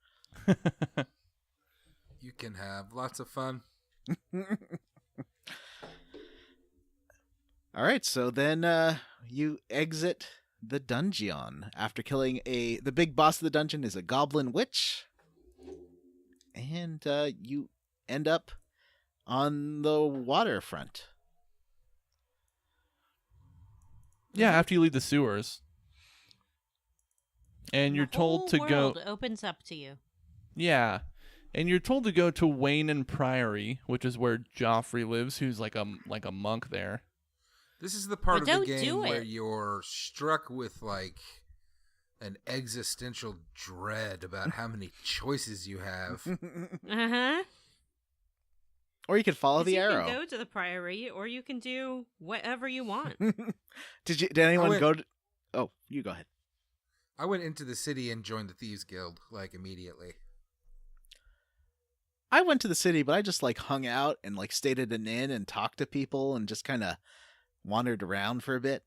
You can have lots of fun. All right, so then you exit the dungeon after killing the big boss of the dungeon is a goblin witch, and you end up on the waterfront. Yeah, after you leave the sewers. And you're The told to whole go. world opens up to you. Yeah. And you're told to go to Wayne and Priory, which is where Joffrey lives, who's like a monk there. This is the part But of the don't game do where it. you're struck with like an existential dread about how many choices you have. Uh-huh. Or you could follow 'Cause the you arrow. can go to the priory, or you can do whatever you want. Did anyone went- go to... Oh, you go ahead. I went into the city and joined the Thieves Guild like immediately. I went to the city, but I just like hung out and like stayed at an inn and talked to people and just kind of wandered around for a bit.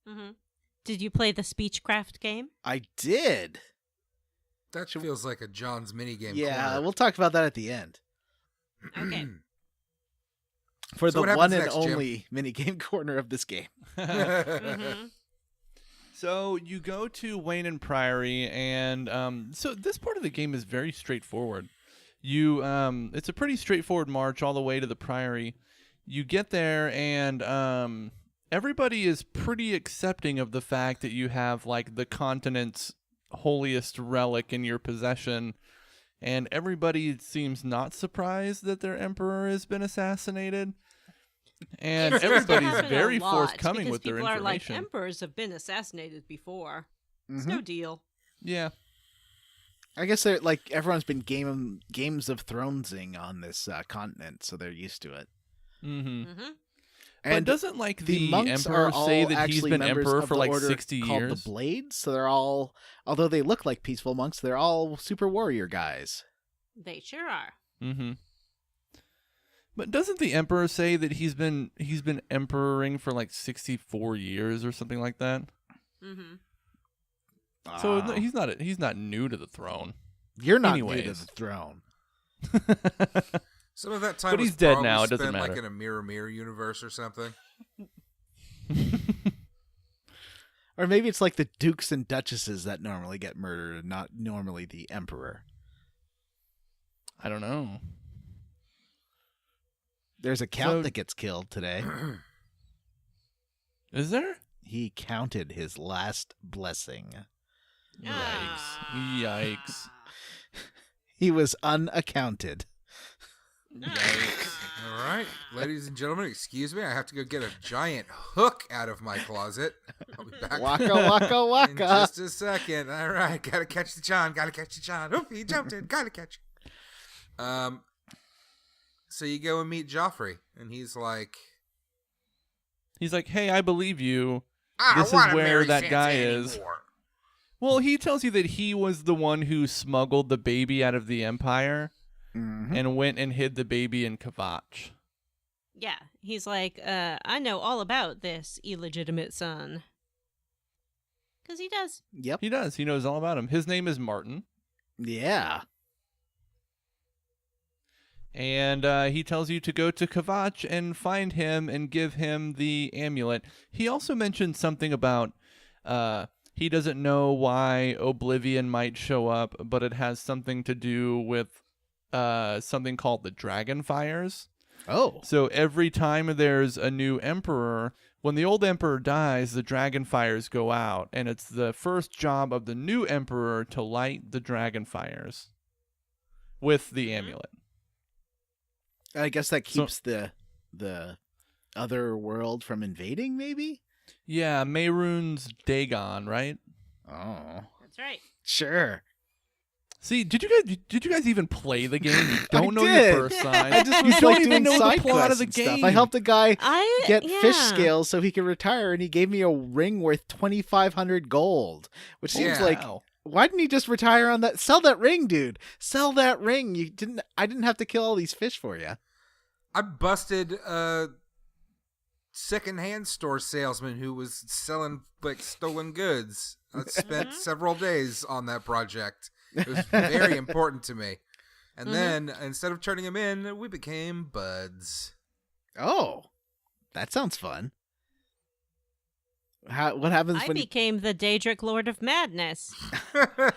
Mm-hmm. Did you play the Speechcraft game? I did. That feels like a John's minigame. Yeah, corner. we'll talk about that at the end. Okay. For So the what one happens and next, Jim? only minigame corner of this game. Mm-hmm. So you go to Wayne and Priory, and so this part of the game is very straightforward. You it's a pretty straightforward march all the way to the Priory. You get there, and everybody is pretty accepting of the fact that you have like the continent's holiest relic in your possession, and everybody seems not surprised that their emperor has been assassinated. And It seems to everybody's happen a very lot, forthcoming because with their people are like, information. emperors have been assassinated before. It's Mhm. no deal. Yeah. I guess they're like everyone's been Games of Thronesing on this continent, so they're used to it. Mm-hmm. Mm-hmm. But And doesn't like the the monks emperor are all say that he's actually been members emperor of for the like order 60 called years? the Blades, so they're all, although they look like peaceful monks, they're all super warrior guys. They sure are. Mm-hmm. But doesn't the emperor say that he's been emperoring for like 64 years or something like that? Mm-hmm. So he's not new to the throne. You're not new to anyways. the throne. Some of that time But was he's dead probably now, it doesn't spent like matter. in a mirror universe or something. Or maybe it's like the dukes and duchesses that normally get murdered and not normally the emperor. I don't know. There's a count So- that gets killed today. Is there? He counted his last blessing. Yikes. He was unaccounted. Yikes. All right, ladies and gentlemen, excuse me. I have to go get a giant hook out of my closet. I'll be back Waka waka in waka. just a second. All right, gotta catch the John. Gotta catch the John. Oop, he jumped in. Gotta catch. So you go and meet Joffrey, and he's like, He's like, hey, I believe you. I This don't is wanna where marry that Sansa guy is. anymore. Well, he tells you that he was the one who smuggled the baby out of the Empire Mhm. and went and hid the baby in Kvatch. Yeah, he's like, I know all about this illegitimate son. Because he does. Yep. He does. He knows all about him. His name is Martin. Yeah. And he tells you to go to Kvatch and find him and give him the amulet. He also mentioned something about he doesn't know why Oblivion might show up, but it has something to do with something called the Dragon Fires. Oh. So every time there's a new emperor, when the old emperor dies, the dragon fires go out, and it's the first job of the new emperor to light the dragon fires with the amulet. I guess that keeps the other world from invading, maybe? Yeah, Mehrunes Dagon, right? Oh. That's right. Sure. See, did you guys even play the game? You don't know did. your first sign. I just You was don't like even doing know the side plot of quests the and stuff. game. I helped a guy I get fish yeah. scales so he could retire, and he gave me a ring worth 2,500 gold, which seems Yeah. like, why didn't he just retire on that? Sell that ring, dude. Sell that ring. I didn't have to kill all these fish for you. I busted a secondhand store salesman who was selling like stolen goods. I spent several days on that project. It was very important to me. And then instead of turning him in, we became buds. Oh, that sounds fun. What happens I when became the Daedric Lord of Madness.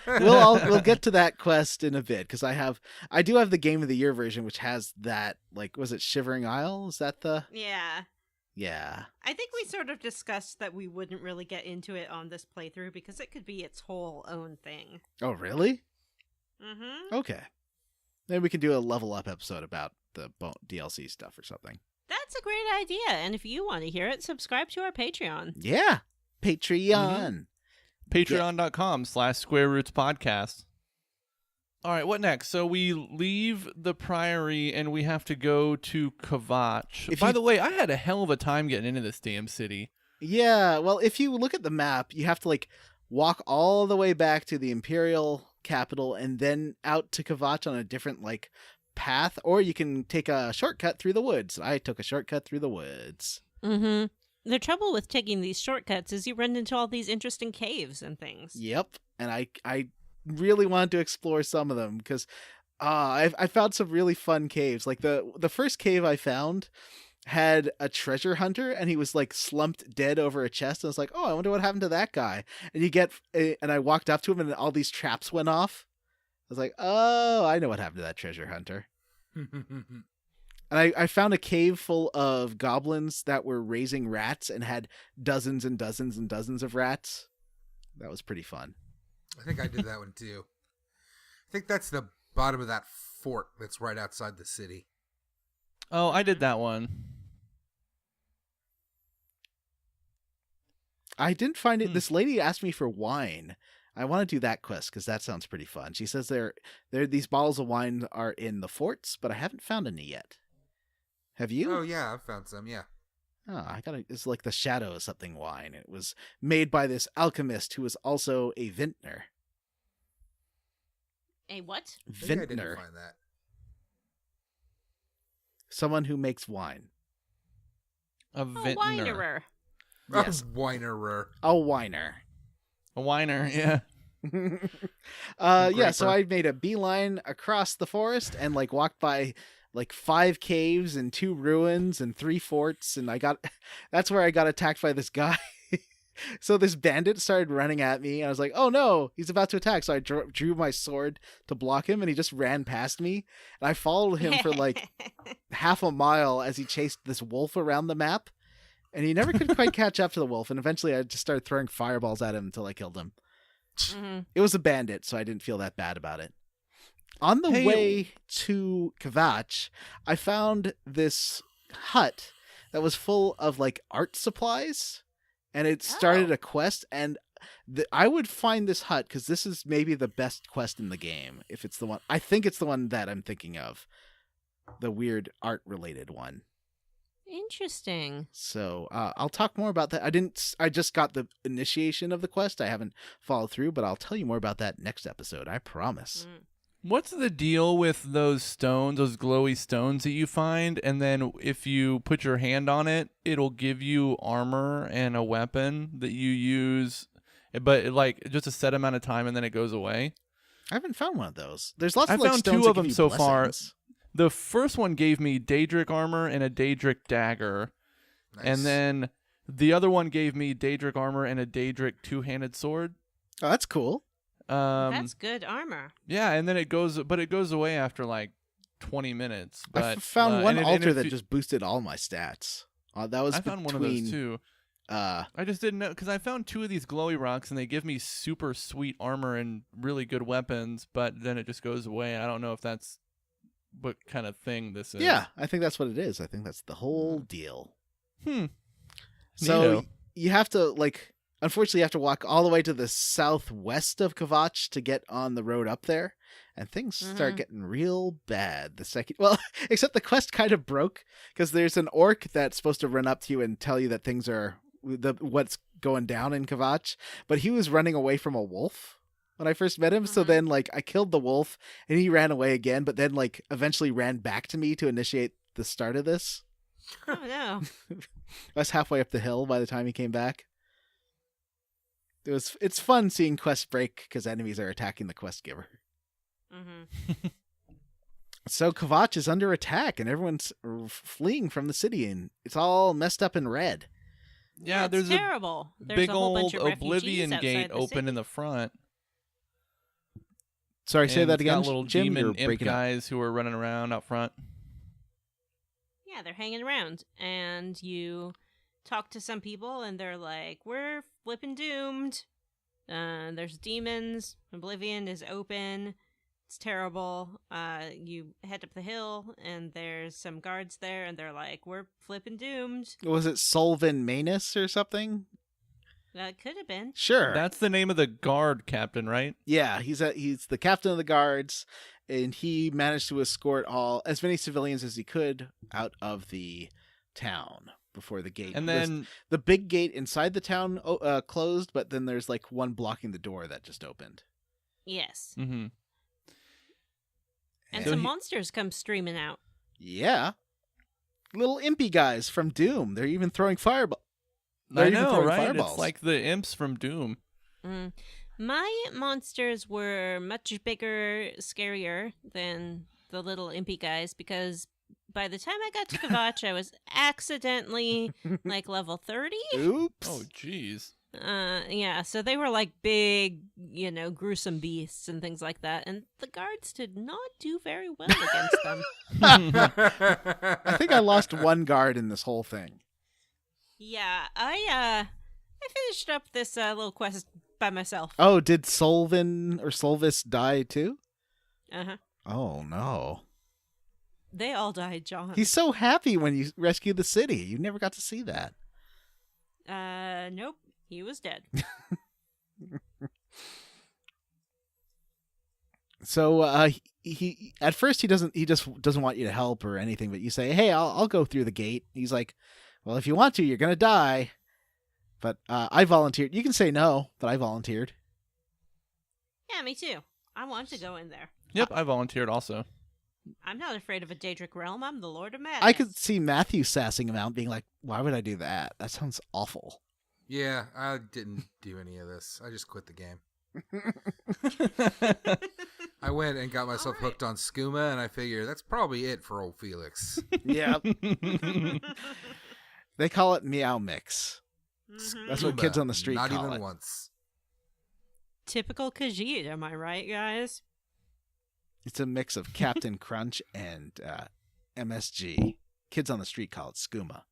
we'll get to that quest in a bit, because I do have the Game of the Year version, which has that, like, was it Shivering Isle? Is that the? Yeah. I think we sort of discussed that we wouldn't really get into it on this playthrough because it could be its whole own thing. Oh, really? Mm-hmm. Okay. Maybe we can do a level up episode about the DLC stuff or something. That's a great idea. And if you want to hear it, subscribe to our Patreon. Yeah. Patreon. Patreon.com/Square Roots Podcast. All right, what next? So we leave the Priory and we have to go to Kvatch. By the way, I had a hell of a time getting into this damn city. Yeah, well, if you look at the map, you have to, like, walk all the way back to the Imperial capital and then out to Kvatch on a different, like, path, or you can take a shortcut through the woods. I took a shortcut through the woods. Mm-hmm. The trouble with taking these shortcuts is you run into all these interesting caves and things. Yep, and I really wanted to explore some of them because I found some really fun caves. Like the first cave I found had a treasure hunter, and he was like slumped dead over a chest. And I was like, oh, I wonder what happened to that guy. And I walked up to him, and all these traps went off. I was like, oh, I know what happened to that treasure hunter. And I found a cave full of goblins that were raising rats and had dozens and dozens and dozens of rats. That was pretty fun. I think I did that one too. I think that's the bottom of that fort that's right outside the city. Oh, I did that one. I didn't find it. This lady asked me for wine. I want to do that quest because that sounds pretty fun. She says these bottles of wine are in the forts, but I haven't found any yet. Have you? Oh yeah, I found some. Yeah. Oh, it's like the Shadow of something wine. It was made by this alchemist who was also a vintner. A what? I think I didn't Vintner. find that. Someone who makes wine. A A vintner. winerer. Yes. A winerer. A whiner. A whiner, yeah. Yeah, so Graper. I made a beeline across the forest and like walked by like 5 caves and 2 ruins and 3 forts, and that's where I got attacked by this guy. So this bandit started running at me, and I was like, oh no, he's about to attack. So I drew my sword to block him, and he just ran past me. And I followed him for like half a mile as he chased this wolf around the map. And he never could quite catch up to the wolf, and eventually I just started throwing fireballs at him until I killed him. Mm-hmm. It was a bandit, so I didn't feel that bad about it. On the way to Kvatch, I found this hut that was full of like art supplies, and it started a quest. And I would find this hut because this is maybe the best quest in the game. If it's the one, I think it's the one that I'm thinking of, the weird art related one. Interesting. So I'll talk more about that. I just got the initiation of the quest. I haven't followed through, but I'll tell you more about that next episode. I promise. What's the deal with those stones, those glowy stones that you find, and then if you put your hand on it, it'll give you armor and a weapon that you use, but like just a set amount of time and then it goes away? I haven't found one of those. There's lots I of like found stones 2 that of give them you so far. blessings. The first one gave me Daedric armor and a Daedric dagger. Nice. And then the other one gave me Daedric armor and a Daedric two-handed sword. Oh, that's cool. That's good armor. Yeah, and then it goes away after like 20 minutes. But, I found one and altar that you- just boosted all my stats. That was I found one of those too. I just didn't know because I found 2 of these glowy rocks and they give me super sweet armor and really good weapons, but then it just goes away. I don't know if that's what kind of thing this is. Yeah, I think that's what it is. I think that's the whole deal. Hmm. So Neato. you have to unfortunately, you have to walk all the way to the southwest of Kvatch to get on the road up there, and things start getting real bad the second. Well, except the quest kind of broke because there's an orc that's supposed to run up to you and tell you that things are what's going down in Kvatch, but he was running away from a wolf when I first met him. So then, I killed the wolf, and he ran away again, but then, eventually ran back to me to initiate the start of this. Oh no. I was halfway up the hill by the time he came back. It's fun seeing quests break because enemies are attacking the quest giver. Mm-hmm. So Kvatch is under attack and everyone's fleeing from the city and it's all messed up in red. Yeah, That's there's terrible. a There's big a whole old bunch of Oblivion refugees gate outside the open city. in the front. Sorry, say And that it's again. got little Jim, demon you're imp breaking up. guys who are running around out front. Yeah, they're hanging around, and you talk to some people, and they're like, "We're flipping doomed. There's demons. Oblivion is open. It's terrible. You head up the hill, and there's some guards there, and they're like, "We're flipping doomed." Was it Solvin Manus or something? That could have been. Sure. That's the name of the guard captain, right? Yeah, he's the captain of the guards, and he managed to escort as many civilians as he could out of the town before the gate. And then the big gate inside the town closed, but then there's one blocking the door that just opened. Yes. mhm. And So some he- monsters come streaming out. Yeah, little impy guys from Doom. They're even throwing fireball. I even know, throwing right? fireballs. It's like the imps from Doom. Mm. My monsters were much bigger, scarier than the little impy guys because by the time I got to Kvatch, I was accidentally level 30. Oops. Oh, jeez. Yeah, so they were big, gruesome beasts and things like that, and the guards did not do very well against them. I think I lost one guard in this whole thing. Yeah, I finished up this little quest by myself. Oh, did Solvin or Solvis die too? Uh-huh. Oh no. They all died, John. He's so happy when you rescued the city. You never got to see that. Nope. He was dead. So he at first he just doesn't want you to help or anything, but you say, "Hey, I'll go through the gate." He's like, "Well, if you want to, you're gonna die." But I volunteered. You can say no, but I volunteered. Yeah, me too. I want to go in there. Yep, I volunteered also. I'm not afraid of a Daedric realm. I'm the Lord of Madness. I could see Matthew sassing him out, being like, "Why would I do that? That sounds awful." Yeah, I didn't do any of this. I just quit the game. I went and got myself All right. hooked on skooma, and I figure that's probably it for old Felix. Yeah, they call it Meow Mix. Mhm. That's what Skooma, kids on the street Not call even it. once. Typical Khajiit, am I right, guys? It's a mix of Captain Crunch and MSG. Kids on the street call it skooma.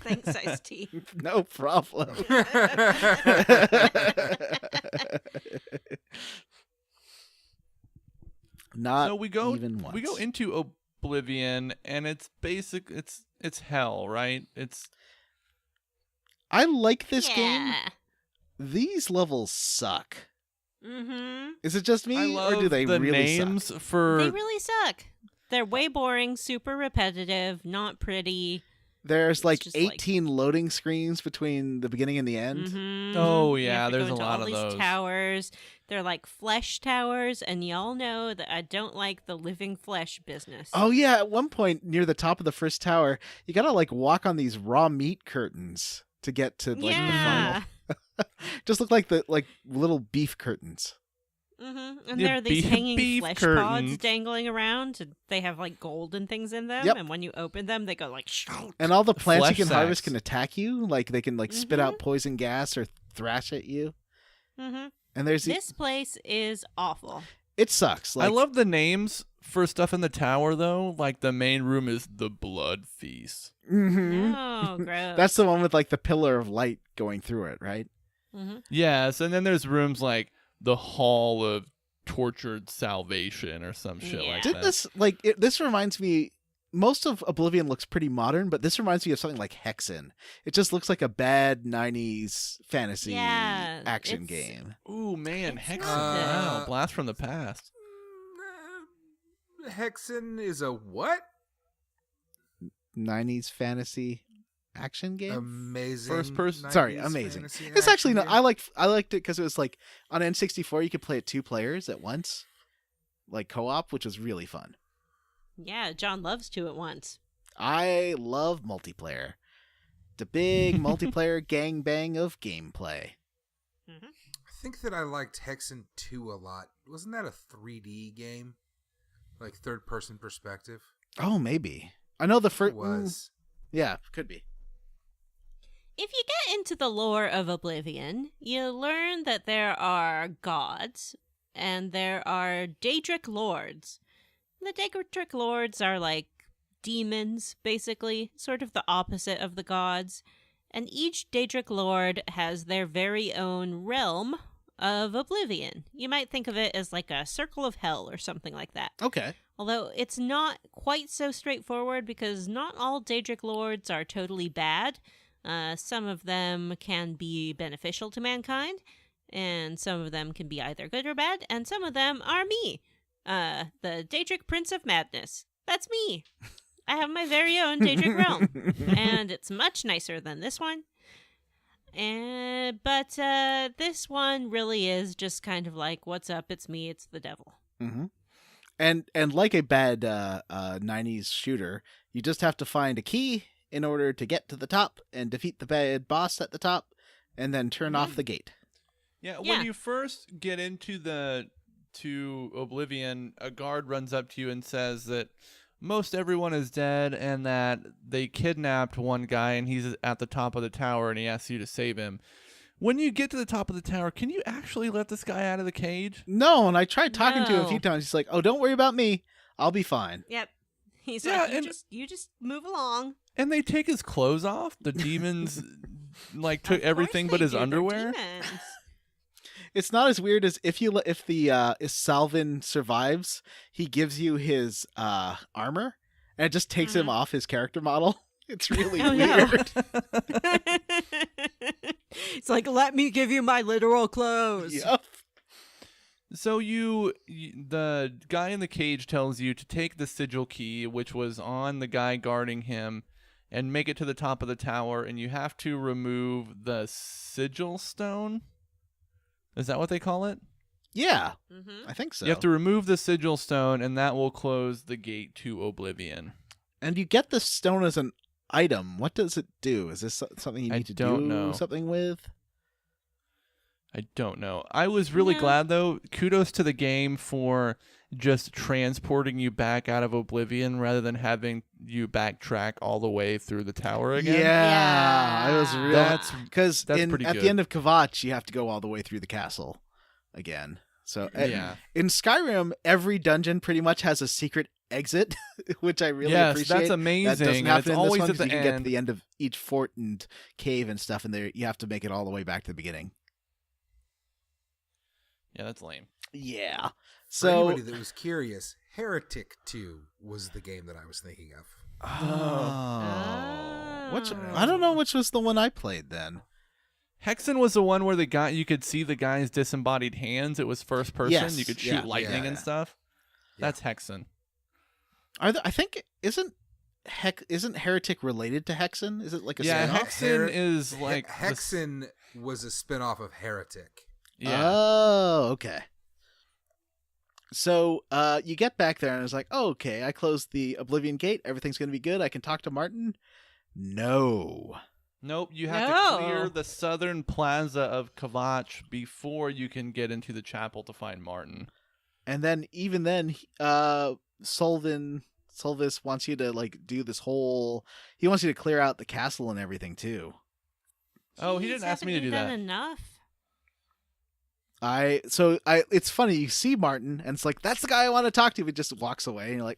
Thanks, Ice-T. No problem. Not So we go even once. we go into Oblivion and it's it's hell, right? It's I like this game. Yeah. These levels suck. Mm-hmm. Is it just me, I love or do they the really names suck? for They really suck. They're way boring, super repetitive, not pretty. There's It's like just 18 loading screens between the beginning and the end. Mhm. Oh, You yeah, have to there's go a into lot all of these those. towers. They're like flesh towers, and y'all know that I don't like the living flesh business. Oh yeah, at one point near the top of the first tower, you gotta walk on these raw meat curtains to get to the final. yeah. Just look like the little beef curtains. Mm-hmm. And Yeah, there are these hanging beef flesh curtains. pods dangling around. And they have like gold and things in them. Yep. And when you open them, they go like. And all the plants you Flesh can harvest sacks. can attack you. Like they can like spit out poison gas or thrash at you. Mm-hmm. And there's This place is awful. it sucks. Like I love the names for stuff in the tower, though. Like the main room is the Blood Feast. Mhm. Oh, gross. That's the one with like the pillar of light going through it, right? Mm-hmm. Yes, and then there's rooms like the Hall of Tortured Salvation or some shit Yeah. like Did that. this this reminds me? Most of Oblivion looks pretty modern, but this reminds me of something like Hexen. It just looks like a bad '90s fantasy Yeah, action it's- game. Ooh man, It's Hexen! not Wow, blast from the past. Hexen is a what? '90s fantasy action game. Amazing. First person- Sorry, 90s amazing. fantasy It's actually action no. game. I liked it because it was like on N64 you could play it 2 players at once, like co-op, which was really fun. Yeah, John loves 2 at once. I love multiplayer. The big multiplayer gangbang of gameplay. Mm-hmm. I think that I liked Hexen 2 a lot. Wasn't that a 3D game? Like third person perspective? Oh, maybe. I know the It first was. Yeah, could be. If you get into the lore of Oblivion, you learn that there are gods and there are Daedric lords. The Daedric lords are like demons, basically, sort of the opposite of the gods. And each Daedric lord has their very own realm of Oblivion. You might think of it as like a circle of hell or something like that. Okay. Although it's not quite so straightforward because not all Daedric lords are totally bad. Some of them can be beneficial to mankind, and some of them can be either good or bad, and some of them are me, the Daedric Prince of Madness. That's me. I have my very own Daedric realm, and it's much nicer than this one. But this one really is just kind of like, what's up? It's me. It's the devil. Mm-hmm. And like a bad 90s shooter, you just have to find a key in order to get to the top and defeat the bad boss at the top, and then turn off the gate. Yeah, Yeah. when you first get into to Oblivion, a guard runs up to you and says that most everyone is dead and that they kidnapped one guy and he's at the top of the tower and he asks you to save him. When you get to the top of the tower, can you actually let this guy out of the cage? No, and I tried talking to him a few No. times. He's like, "Oh, don't worry about me. I'll be fine." Yep. He's Yeah, like, and- you just move along. And they take his clothes off? The demons like Of took course everything they but his do, they're underwear? demons. It's not as weird as if Salvin survives, he gives you his armor, and it just takes him off his character model. It's really Oh, no. weird. It's like, let me give you my literal clothes. Yep. So the guy in the cage tells you to take the sigil key, which was on the guy guarding him, and make it to the top of the tower, and you have to remove the sigil stone. Is that what they call it? Yeah, Mm-hmm. I think so. You have to remove the sigil stone, and that will close the gate to Oblivion. And you get the stone as an item. What does it do? Is this something you I need to don't do know. something with? I don't know. I was really Yeah. glad, though. Kudos to the game for just transporting you back out of Oblivion rather than having you backtrack all the way through the tower again. Yeah, it was Yeah. real. That's Because that's at pretty the good. end of Kvatch, you have to go all the way through the castle again. So Yeah. in Skyrim, every dungeon pretty much has a secret exit, which I really Yes, appreciate. that's amazing. That doesn't and happen it's in this always one at 'cause the you can get to end. the end of each fort and cave and stuff, and there you have to make it all the way back to the beginning. Yeah, that's lame. Yeah. For So anybody that was curious, Heretic 2 was the game that I was thinking of. which I don't know which was the one I played then. Hexen was the one where you could see the guy's disembodied hands. It was first person. Yes, You could shoot yeah. lightning Yeah. and stuff. Yeah. That's Hexen. I think isn't Heretic related to Hexen? Is it like a Yeah, spin-off? Hexen is like the Hexen was a spin-off of Heretic. Yeah. Oh, okay. So you get back there and it's like, oh, okay, I closed the Oblivion gate. Everything's going to be good. I can talk to Martin. No. Nope, you have to No. clear the southern plaza of Kvatch before you can get into the chapel to find Martin. And then even then, Solvis wants you to like do this whole. He wants you to clear out the castle and everything too. Oh, he Jeez, didn't ask me to haven't do you done that. enough. It's funny, you see Martin and it's like, that's the guy I want to talk to, but just walks away and you're like,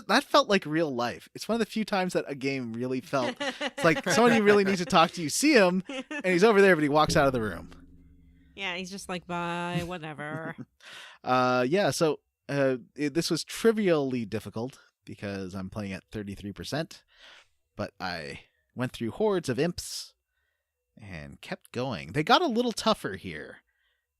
that felt like real life. It's one of the few times that a game really felt it's like someone you really need to talk to, you see him and he's over there, but he walks out of the room. Yeah, he's just like, bye, whatever. This was trivially difficult because I'm playing at 33%, but I went through hordes of imps and kept going. They got a little tougher here.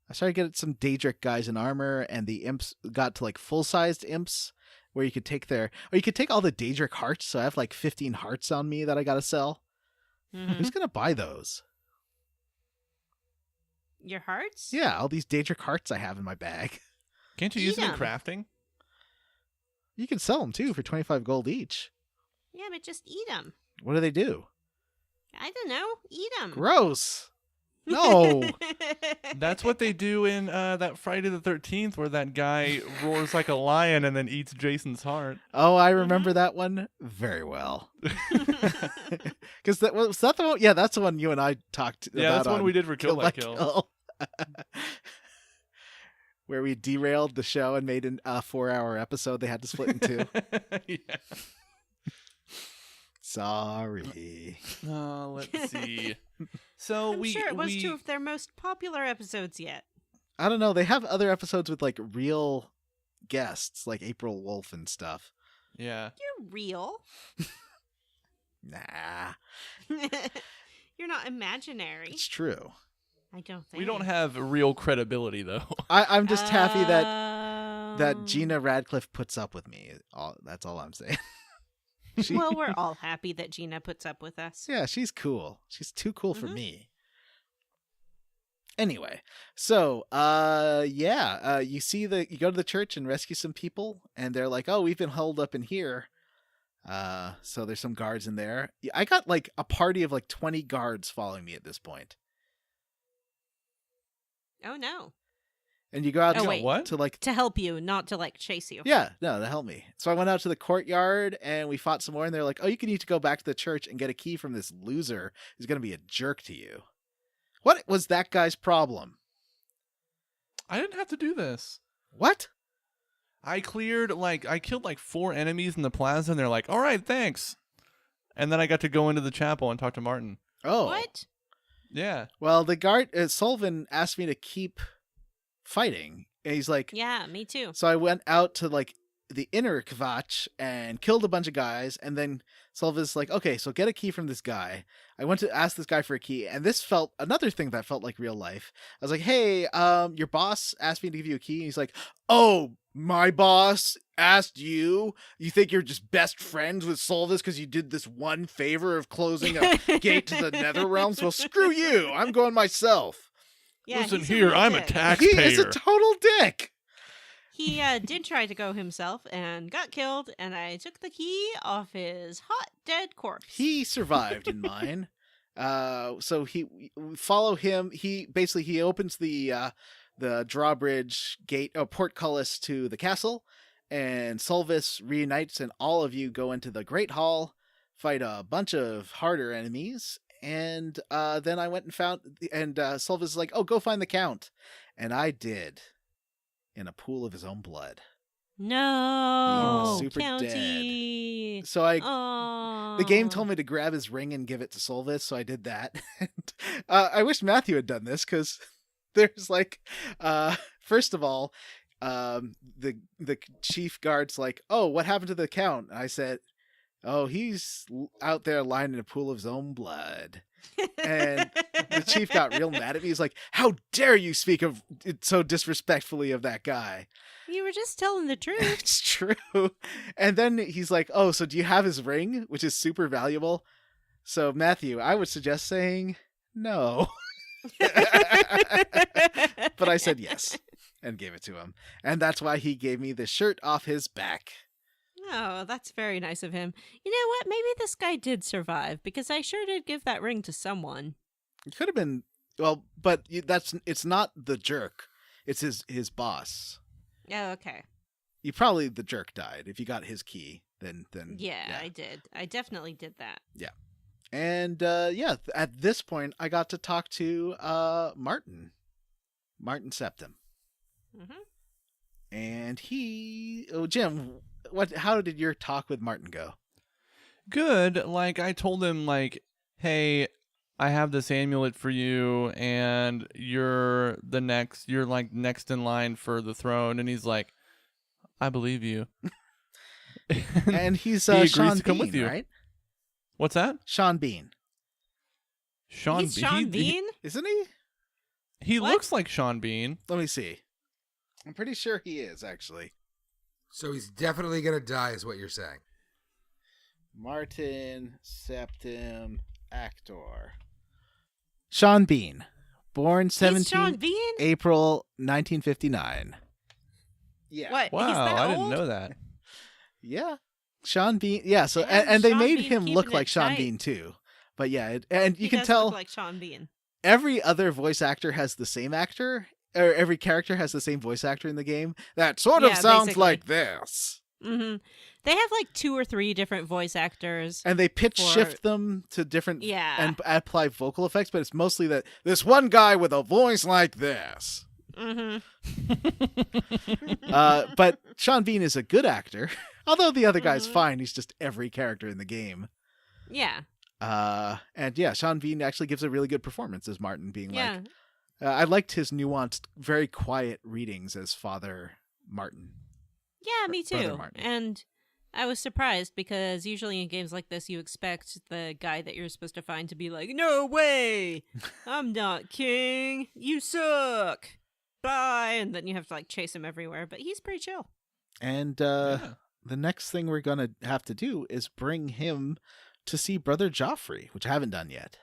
I started getting some Daedric guys in armor, and the imps got to like full-sized imps where you could take all the Daedric hearts. So I have like 15 hearts on me that I gotta sell. Mhm. Who's gonna buy those? Your hearts? Yeah, all these Daedric hearts I have in my bag. Can't you Eat use them in 'em. crafting? You can sell them too for 25 gold each. Yeah, but just eat them. What do they do? I don't know. Eat them. Gross. No. That's what they do in that Friday the 13th, where that guy roars like a lion and then eats Jason's heart. Oh, I remember that one very well. Because was that the one? Yeah, that's the one you and I talked about. Yeah, that's one on we did for Kill by Kill. Where we derailed the show and made a 4-hour episode they had to split in two. Yeah. Sorry. Let's see. So I'm sure it was two of their most popular episodes yet. I don't know. They have other episodes with like real guests, like April Wolf and stuff. Yeah. You're real. Nah, You're not imaginary. it's true. I don't think. We don't have real credibility, though. I'm just happy that Um, Gina Radcliffe puts up with me. That's all I'm saying. Well, we're all happy that Gina puts up with us. Yeah, she's cool. She's too cool for Mhm. me. Anyway, so you go to the church and rescue some people, and they're like, "Oh, we've been held up in here." So there's some guards in there. I got like a party of like 20 guards following me at this point. Oh no. And you go out Oh, to, wait. What? to like To help you, not to like chase you. yeah, no, that helped me. So I went out to the courtyard and we fought some more, and they're like, "Oh, you need to go back to the church and get a key from this loser who's going to be a jerk to you." What was that guy's problem? I didn't have to do this. What? I killed like 4 enemies in the plaza, and they're like, "All right, thanks." And then I got to go into the chapel and talk to Martin. Oh. What? Yeah. Well, the guard, Sullivan asked me to keep fighting. And he's like, Yeah, me too. so I went out to like the inner Kvatch and killed a bunch of guys. And then Sullivan's like, okay, so get a key from this guy. I went to ask this guy for a key. And this felt another thing that felt like real life. I was like, hey, your boss asked me to give you a key. And he's like, oh, my boss asked you? You think you're just best friends with Solvis because you did this one favor of closing a gate to the nether realms? Well, screw you. I'm going myself. Yeah, Listen he's here, real I'm a dick. taxpayer. He is a total dick. He did try to go himself and got killed, and I took the key off his hot, dead corpse. He survived in mine. So we follow him. He opens the drawbridge gate, portcullis to the castle, and Solvis reunites, and all of you go into the Great Hall, fight a bunch of harder enemies, and then I went and found, and Solvis is like, oh, go find the Count. And I did, in a pool of his own blood. No, He was super County. So Oh, the game told me to grab his ring and give it to Solvis, so I did that. And, I wish Matthew had done this, because there's like, first of all, the chief guard's like, oh, what happened to the Count? And I said, oh, he's out there lying in a pool of his own blood. And the chief got real mad at me. He's like, how dare you speak of it so disrespectfully of that guy? You were just telling the truth. It's true. And then he's like, oh, so do you have his ring, which is super valuable? So Matthew, I would suggest saying no. But I said yes and gave it to him. And that's why he gave me the shirt off his back. Oh, that's very nice of him. You know what? Maybe this guy did survive because I sure did give that ring to someone. It could have been well, but it's not the jerk. It's his boss. Oh, okay. You probably the jerk died. If you got his key, then Yeah, I did. I definitely did that. Yeah. And at this point I got to talk to Martin Septim. Mm-hmm. And Jim, how did your talk with Martin go? Good. Like, I told him, like, hey, I have this amulet for you, and you're next in line for the throne. And he's like, I believe you. And he's he agrees Sean to come Bean, with you. right? What's that? Sean Bean. He's Sean Bean? Isn't he? He What? looks like Sean Bean. Let me see. I'm pretty sure he is, actually. So he's definitely gonna die, is what you're saying. Martin Septim, actor. Sean Bean. Born He's Sean 17 Bean? April 1959. Yeah. What? Wow, He's that I old? didn't know that. Yeah. Sean Bean. Yeah, so Yeah, and they Sean made Bean him look keeping like it Sean tight. Bean too. But yeah, and you He can does tell look like Sean Bean. every other voice actor has the same actor, or every character has the same voice actor in the game. That sort of Yeah, sounds basically. like this. Mm-hmm. They have like 2 or 3 different voice actors. And they pitch For- shift them to different Yeah. and apply vocal effects, but it's mostly that this one guy with a voice like this. Mm-hmm. But Sean Bean is a good actor, although the other guy's Mhm. fine. He's just every character in the game. Yeah. And yeah, Sean Bean actually gives a really good performance as Martin, being Yeah. like, I liked his nuanced, very quiet readings as Father Martin. Yeah, me Brother too. Martin. And I was surprised because usually in games like this, you expect the guy that you're supposed to find to be like, no way, I'm not king. You suck. Bye. And then you have to like chase him everywhere. But he's pretty chill. And Yeah. the next thing we're going to have to do is bring him to see Brother Joffrey, which I haven't done yet.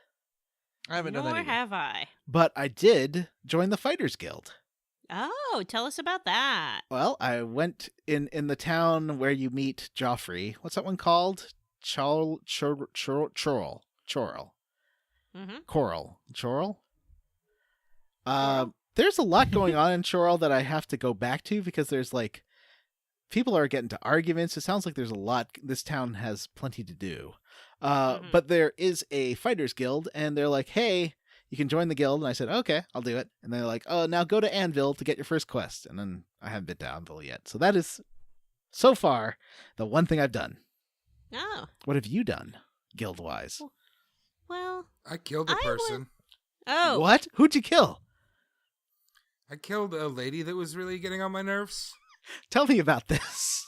I haven't done Nor that either. have I. But I did join the Fighters Guild. Oh, tell us about that. Well, I went in the town where you meet Joffrey. What's that one called? Chorl. Mm-hmm. Chorl. There's a lot going on in Chorl that I have to go back to because there's like people are getting to arguments. It sounds like there's a lot. This town has plenty to do. Mhm. But there is a Fighters Guild, and they're like, "Hey, you can join the guild." And I said, "Okay, I'll do it." And they're like, "Oh, now go to Anvil to get your first quest." And then I haven't been to Anvil yet. So that is so far the one thing I've done. Oh, What have you done, guild wise? well. I killed a I person. Oh. What? Who'd you kill? I killed a lady that was really getting on my nerves. Tell me about this.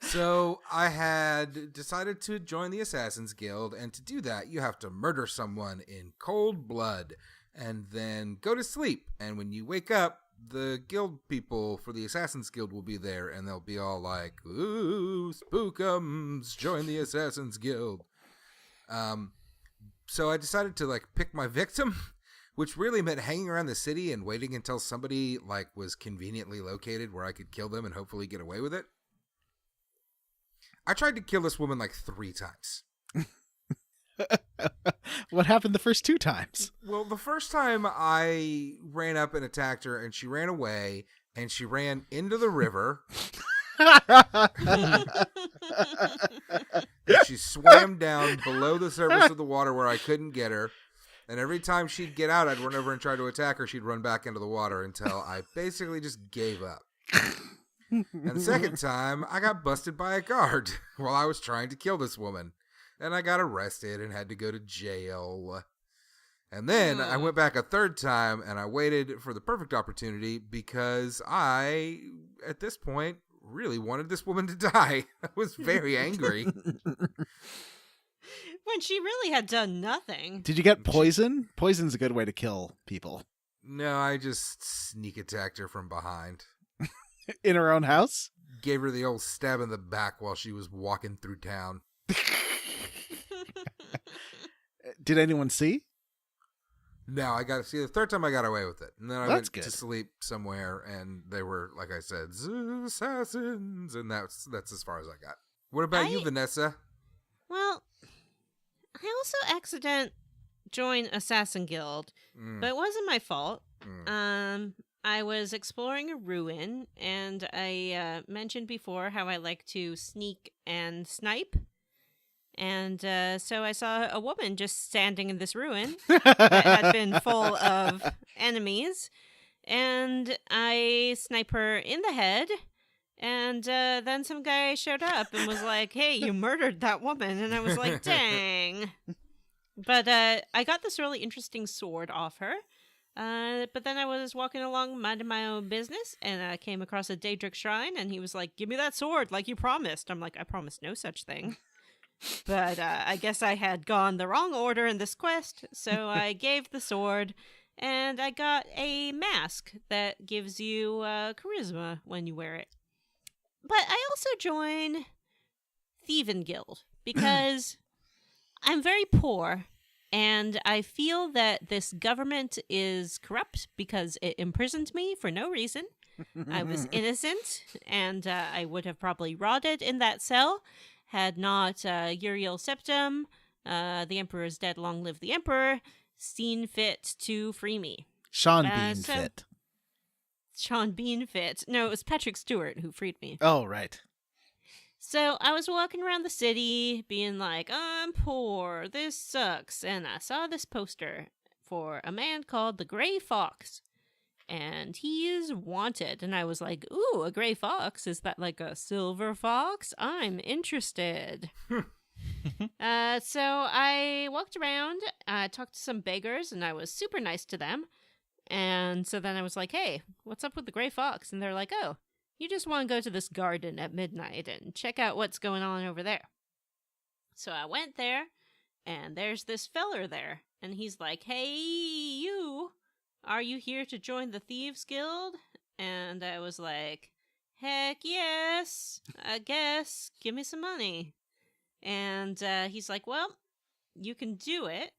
So I had decided to join the Assassin's Guild, and to do that, you have to murder someone in cold blood and then go to sleep. And when you wake up, the guild people for the Assassin's Guild will be there, and they'll be all like, "Ooh, spookums, join the Assassin's Guild." So I decided to like pick my victim, which really meant hanging around the city and waiting until somebody like was conveniently located where I could kill them and hopefully get away with it. I tried to kill this woman like 3 times. What happened the first 2 times? Well, the first time I ran up and attacked her and she ran away and she ran into the river. And she swam down below the surface of the water where I couldn't get her. And every time she'd get out, I'd run over and try to attack her. She'd run back into the water until I basically just gave up. And the second time, I got busted by a guard while I was trying to kill this woman. And I got arrested and had to go to jail. And then I went back a third time and I waited for the perfect opportunity because I, at this point, really wanted this woman to die. I was very angry. When she really had done nothing. Did you get poison? Poison's a good way to kill people. No, I just sneak attacked her from behind. In her own house? Gave her the old stab in the back while she was walking through town. Did anyone see? No, I got see the third time I got away with it, and then I That's went good. to sleep somewhere, and they were like I said, assassins, and that's as far as I got. What about you, Vanessa? Well, I also joined Assassin Guild, but it wasn't my fault. I was exploring a ruin, and I mentioned before how I like to sneak and snipe. And so I saw a woman just standing in this ruin that had been full of enemies. And I snipe her in the head. And then some guy showed up and was like, hey, you murdered that woman. And I was like, dang. But I got this really interesting sword off her. But then I was walking along, minding my own business, and I came across a Daedric shrine. And he was like, give me that sword like you promised. I'm like, I promised no such thing. But I guess I had gone the wrong order in this quest, so I gave the sword, and I got a mask that gives you charisma when you wear it. But I also joined Thieving Guild, because I'm very poor, and I feel that this government is corrupt because it imprisoned me for no reason. I was innocent, and I would have probably rotted in that cell. Had not Uriel Septim, the Emperor is dead, long live the Emperor, seen fit to free me. Sean Bean fit. Sean Bean fit. No, it was Patrick Stewart who freed me. Oh, right. So I was walking around the city being like, I'm poor, this sucks. And I saw this poster for a man called the Gray Fox. And he is wanted. And I was like, ooh, a gray fox? Is that like a silver fox? I'm interested. So I walked around, talked to some beggars, and I was super nice to them. And so then I was like, hey, what's up with the gray fox? And they're like, oh, you just want to go to this garden at midnight and check out what's going on over there. So I went there, and there's this feller there. And he's like, hey, you. Are you here to join the Thieves Guild? And I was like, heck yes, I guess. Give me some money. And he's like, well, you can do it,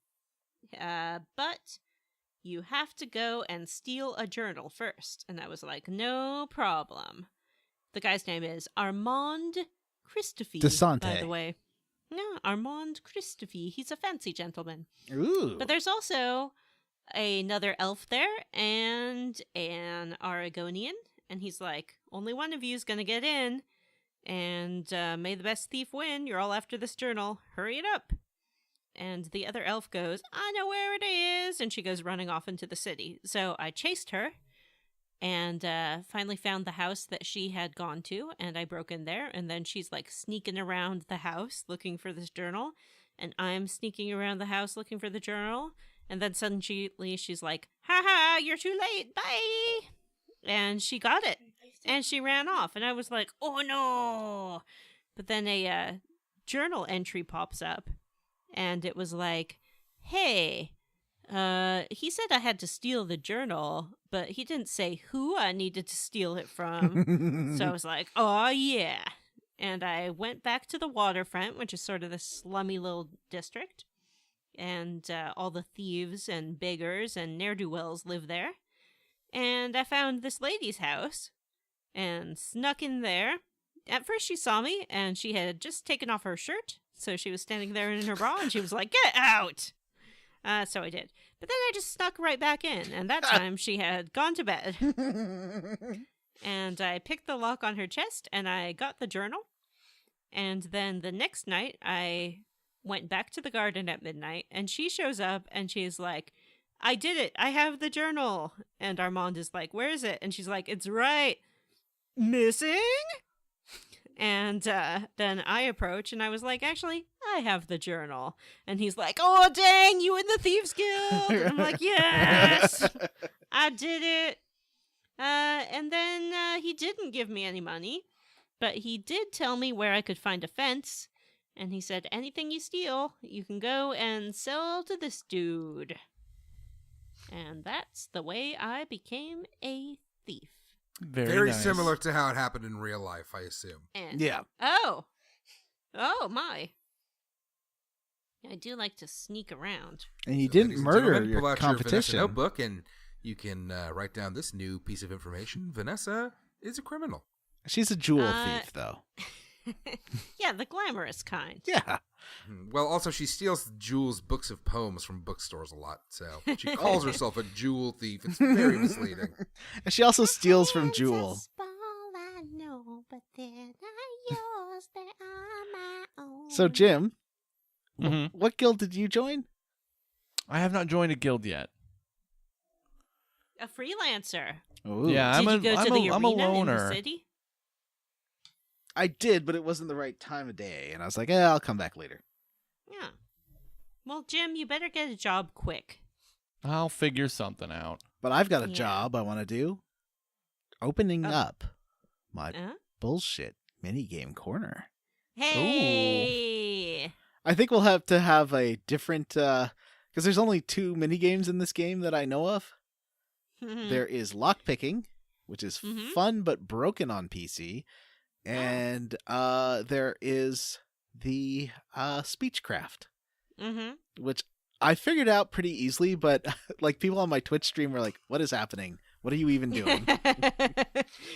but you have to go and steal a journal first. And I was like, no problem. The guy's name is Armand Christophe, Desante. by the way. No, Armand Christophe. He's a fancy gentleman. Ooh. But there's also another elf there and an Aragonian, and he's like, only one of you is gonna get in, and may the best thief win. You're all after this journal. Hurry it up. And the other elf goes, I know where it is, and she goes running off into the city. So I chased her and finally found the house that she had gone to, and I broke in there, and then she's like sneaking around the house looking for this journal, and I'm sneaking around the house looking for the journal. And then suddenly she's like, ha, you're too late, bye. And she got it. And she ran off. And I was like, oh no. But then a journal entry pops up. And it was like, hey, he said I had to steal the journal, but he didn't say who I needed to steal it from. So I was like, oh yeah. And I went back to the waterfront, which is sort of the slummy little district. And all the thieves and beggars and ne'er-do-wells live there. And I found this lady's house and snuck in there. At first she saw me, and she had just taken off her shirt, so she was standing there in her bra, and she was like, get out! So I did. But then I just snuck right back in, and that time she had gone to bed. And I picked the lock on her chest, and I got the journal. And then the next night, I went back to the garden at midnight, and she shows up, and she's like, I did it. I have the journal. And Armand is like, where is it? And she's like, it's right. Missing? And then I approach, and I was like, actually, I have the journal. And he's like, oh, dang, you in the Thieves Guild. And I'm like, yes, I did it. And then he didn't give me any money, but he did tell me where I could find a fence. And he said, anything you steal, you can go and sell to this dude. And that's the way I became a thief. Very nice. similar to how it happened in real life, I assume. And, Yeah. Oh my. I do like to sneak around. And you So, didn't ladies and murder gentlemen, your pull out your Vanessa competition. notebook, and you can write down this new piece of information. Vanessa is a criminal. She's a jewel thief, though. Yeah, the glamorous kind. Yeah. Well, also, she steals Jules' books of poems from bookstores a lot, so she calls herself a jewel thief. It's very misleading. And she also steals from Hands Jewel. are small, I know, but they're not yours, they are my own. So, Jim, Mhm. what guild did you join? I have not joined a guild yet. A freelancer. Ooh. Yeah, Did you go to the I'm a arena in the loner. city? I did, but it wasn't the right time of day. And I was like, I'll come back later. Yeah. Well, Jim, you better get a job quick. I'll figure something out. But I've got a Yeah. job I want to do. Opening up my Huh? bullshit minigame corner. Hey! I think we'll have to have a different, because there's only 2 minigames in this game that I know of. There is lockpicking, which is Mhm. fun but broken on PC. And there is the speechcraft, which I figured out pretty easily, but like people on my Twitch stream were like, what is happening? What are you even doing?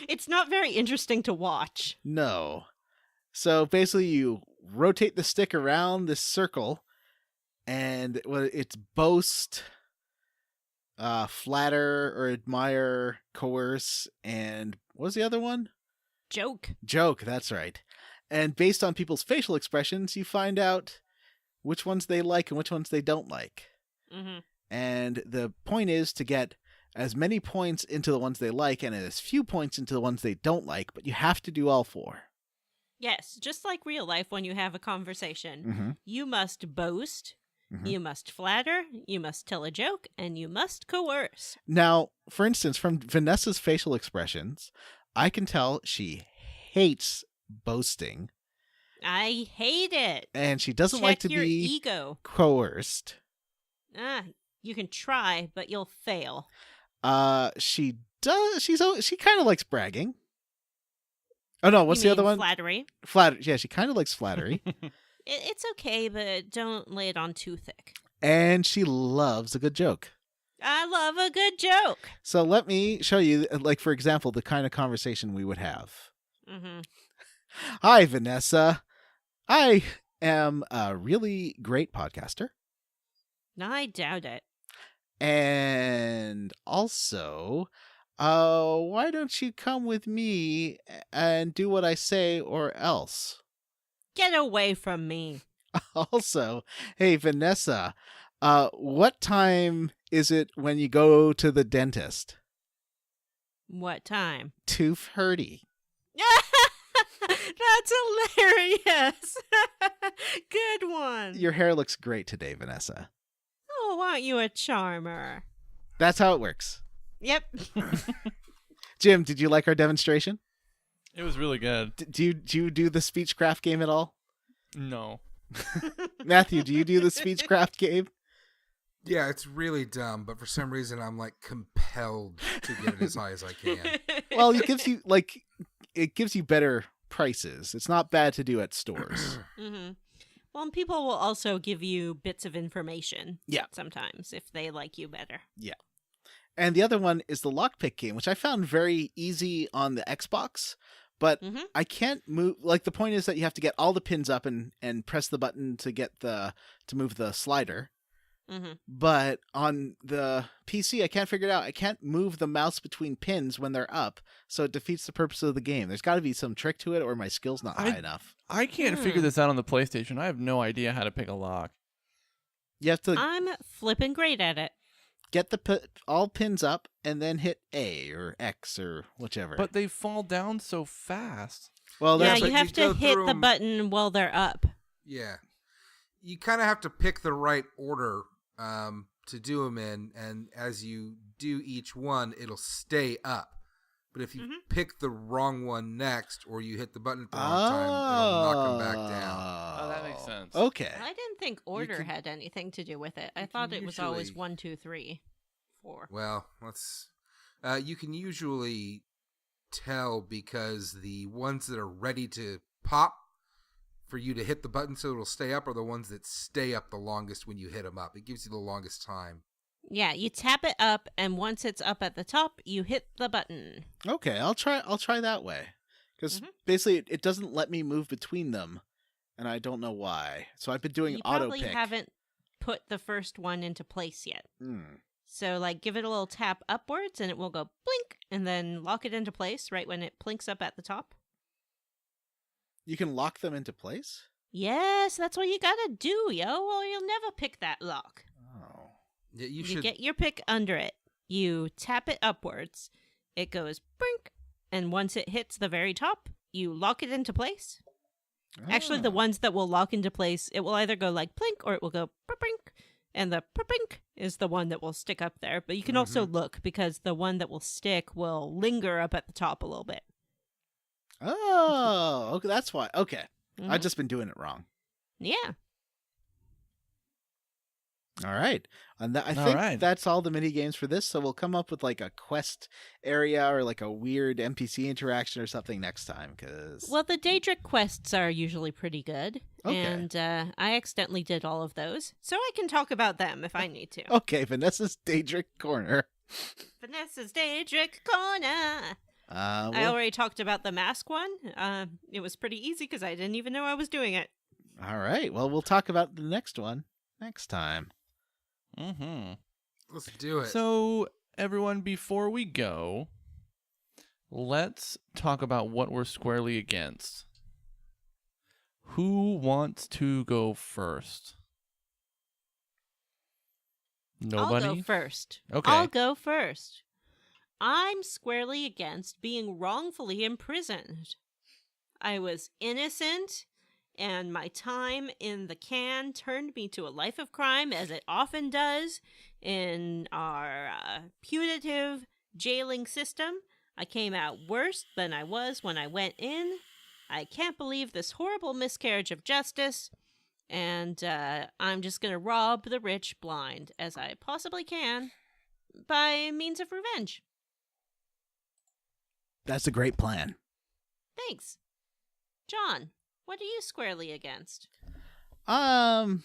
It's not very interesting to watch. No. So basically you rotate the stick around this circle and it's boast, flatter or admire, coerce, and what was the other one? Joke. Joke, that's right. And based on people's facial expressions, you find out which ones they like and which ones they don't like. Mm-hmm. And the point is to get as many points into the ones they like and as few points into the ones they don't like, but you have to do all 4. Yes, just like real life when you have a conversation. Mm-hmm. You must boast, Mhm. you must flatter, you must tell a joke, and you must coerce. Now, for instance, from Vanessa's facial expressions, I can tell she hates boasting I hate it. and she doesn't Check like to your be ego. coerced. You can try, but you'll fail. She does. She kind of likes bragging. Oh no, what's You the other mean one? Flattery. Flattery. Yeah, she kind of likes flattery, It's okay, but don't lay it on too thick. and she loves a good joke. I love a good joke. So let me show you, like for example, the kind of conversation we would have. Mm-hmm. Hi, Vanessa. I am a really great podcaster. I doubt it. And also, why don't you come with me and do what I say or else? Get away from me. Also, hey, Vanessa, what time is it when you go to the dentist? What time? 2:30. That's hilarious. Good one. Your hair looks great today, Vanessa. Oh, aren't you a charmer? That's how it works. Yep. Jim, did you like our demonstration? It was really good. Do you do the speechcraft game at all? No. Matthew, do you do the speechcraft game? Yeah, it's really dumb, but for some reason I'm like compelled to get it as high as I can. Well, it gives you better prices. It's not bad to do at stores. Mm-hmm. Well, and people will also give you bits of information. Yeah. Sometimes if they like you better. And the other one is the lockpick game, which I found very easy on the Xbox, but Mhm. I can't move. Like the point is that you have to get all the pins up and press the button to get to move the slider. Mm-hmm. But on the PC, I can't figure it out. I can't move the mouse between pins when they're up, so it defeats the purpose of the game. There's got to be some trick to it, or my skill's not high enough. I can't figure this out on the PlayStation. I have no idea how to pick a lock. You have to I'm flipping great at it. get all pins up and then hit A or X or whichever. But they fall down so fast. well, Yeah, that's but you have you go to hit through the 'em- button while they're up. Yeah. You kind of have to pick the right order to do them in, and as you do each one, it'll stay up. But if you pick the wrong one next, or you hit the button at the wrong time, it'll knock them back down. Oh, that makes sense. Okay. I didn't think order can- had anything to do with it. I you thought can it was always usually- 1, 2, 3, 4. Well, let's. You can usually tell because the ones that are ready to pop for you to hit the button so it'll stay up, or the ones that stay up the longest when you hit them up? It gives you the longest time. Yeah, you tap it up, and once it's up at the top, you hit the button. Okay, I'll try that way. Because basically it doesn't let me move between them, and I don't know why. So I've been doing You auto probably pick. haven't put the first one into place yet. Hmm. So, like, give it a little tap upwards, and it will go blink, and then lock it into place right when it plinks up at the top. You can lock them into place? Yes, that's what you gotta do, yo, or you'll never pick that lock. Oh. Yeah, you You should. get your pick under it. You tap it upwards. It goes brink, and once it hits the very top, you lock it into place. Actually, the Oh. ones that will lock into place, it will either go like plink or it will go brink, and the brink is the one that will stick up there. But you can also look, because the one that will stick will linger up at the top a little bit. Oh, okay, that's why. Okay. Mhm. I've just been doing it wrong. Yeah. All right. And I All think right. that's all the mini games for this. So we'll come up with like a quest area or like a weird NPC interaction or something next time. Cause Well, the Daedric quests are usually pretty good. Okay. And I accidentally did all of those. So I can talk about them if I need to. okay, Vanessa's Daedric Corner. Vanessa's Daedric Corner. I Well, already talked about the mask one. It was pretty easy because I didn't even know I was doing it. all right. Well, we'll talk about the next one next time. Mm-hmm. Let's do it. So, everyone, before we go, let's talk about what we're squarely against. Who wants to go first? Nobody? I'll go first. Okay. I'll go first. I'm squarely against being wrongfully imprisoned. I was innocent, and my time in the can turned me to a life of crime, as it often does in our punitive jailing system. I came out worse than I was when I went in. I can't believe this horrible miscarriage of justice, and I'm just going to rob the rich blind, as I possibly can, by means of revenge. That's a great plan. Thanks. John, what are you squarely against? I'm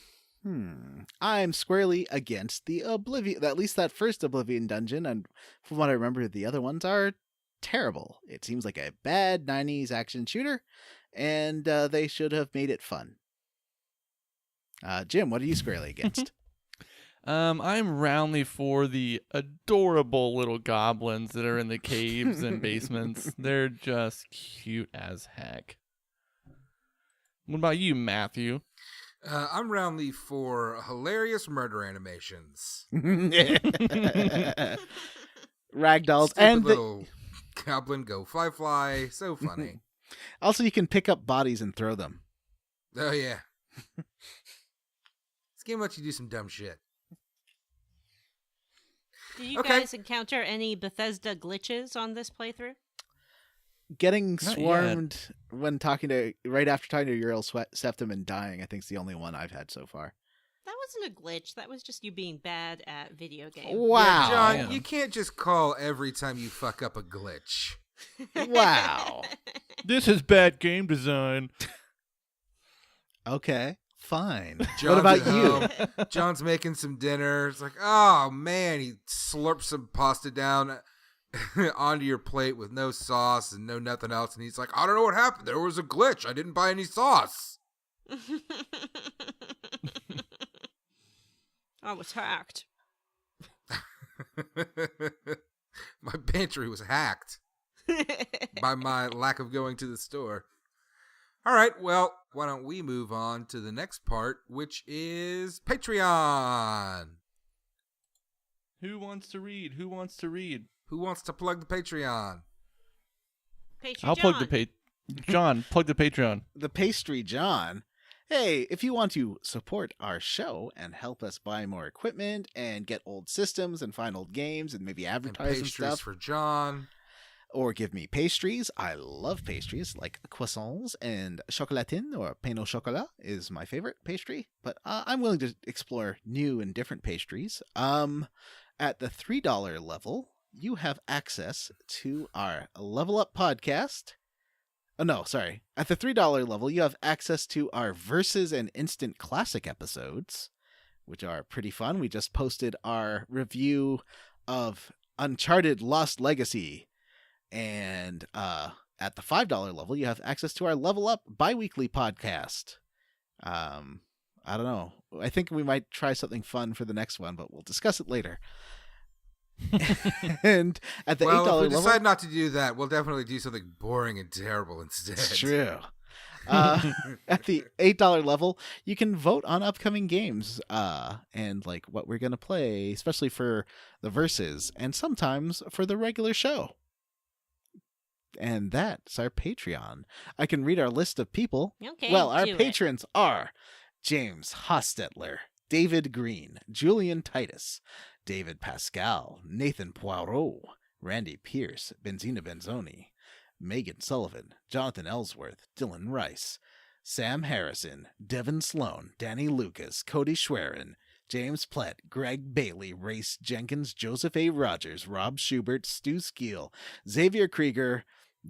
squarely against the Oblivion, at least that first Oblivion dungeon, and from what I remember, the other ones are terrible. It seems like a bad 90s action shooter, and they should have made it fun. Jim, what are you squarely against? I'm roundly for the adorable little goblins that are in the caves and basements. They're just cute as heck. What about you, Matthew? I'm roundly for hilarious murder animations. Ragdolls. Stupid And little goblin go fly. So funny. also, you can pick up bodies and throw them. Oh, yeah. This game lets you do some dumb shit. Did you Okay. guys encounter any Bethesda glitches on this playthrough? Getting Not swarmed when right after talking to Uriel Septim and dying, I think is the only one I've had so far. That wasn't a glitch. That was just you being bad at video games. Wow. Yeah, John, Yeah. you can't just call every time you fuck up a glitch. Wow. This is bad game design. Okay, fine. What John's about at you? home. John's making some dinner. It's like, oh man, he slurps some pasta down onto your plate with no sauce and no nothing else, and he's like, I don't know what happened. There was a glitch. I didn't buy any sauce. I was hacked. My pantry was hacked by my lack of going to the store. All right, well, why don't we move on to the next part, which is Patreon. Who wants to read? Who wants to read? Who wants to plug the Patreon? I'll plug the John, plug the Patreon. The Pastry John. Hey, if you want to support our show and help us buy more equipment and get old systems and find old games and maybe And advertise and pastries stuff, for John. or give me pastries. I love pastries like croissants, and chocolatine or pain au chocolat is my favorite pastry, but I'm willing to explore new and different pastries. At the $3 level, you have access to our Level Up podcast. Oh, no, sorry. At the $3 level, you have access to our Versus and Instant Classic episodes, which are pretty fun. We just posted our review of Uncharted Lost Legacy. And at the $5 level, you have access to our Level Up bi-weekly podcast. I don't know. I think we might try something fun for the next one, but we'll discuss it later. And at the $8 if we level, decide not to do that, we'll definitely do something boring and terrible instead. it's true. At the $8 level, you can vote on upcoming games and like what we're going to play, especially for the Versus and sometimes for the regular show. And that's our Patreon. I can read our list of people. Okay, well, our do it. patrons are James Hostetler, David Green, Julian Titus, David Pascal, Nathan Poirot, Randy Pierce, Benzina Benzoni, Megan Sullivan, Jonathan Ellsworth, Dylan Rice, Sam Harrison, Devin Sloan, Danny Lucas, Cody Schwerin, James Plett, Greg Bailey, Race Jenkins, Joseph A. Rogers, Rob Schubert, Stu Skeel, Xavier Krieger,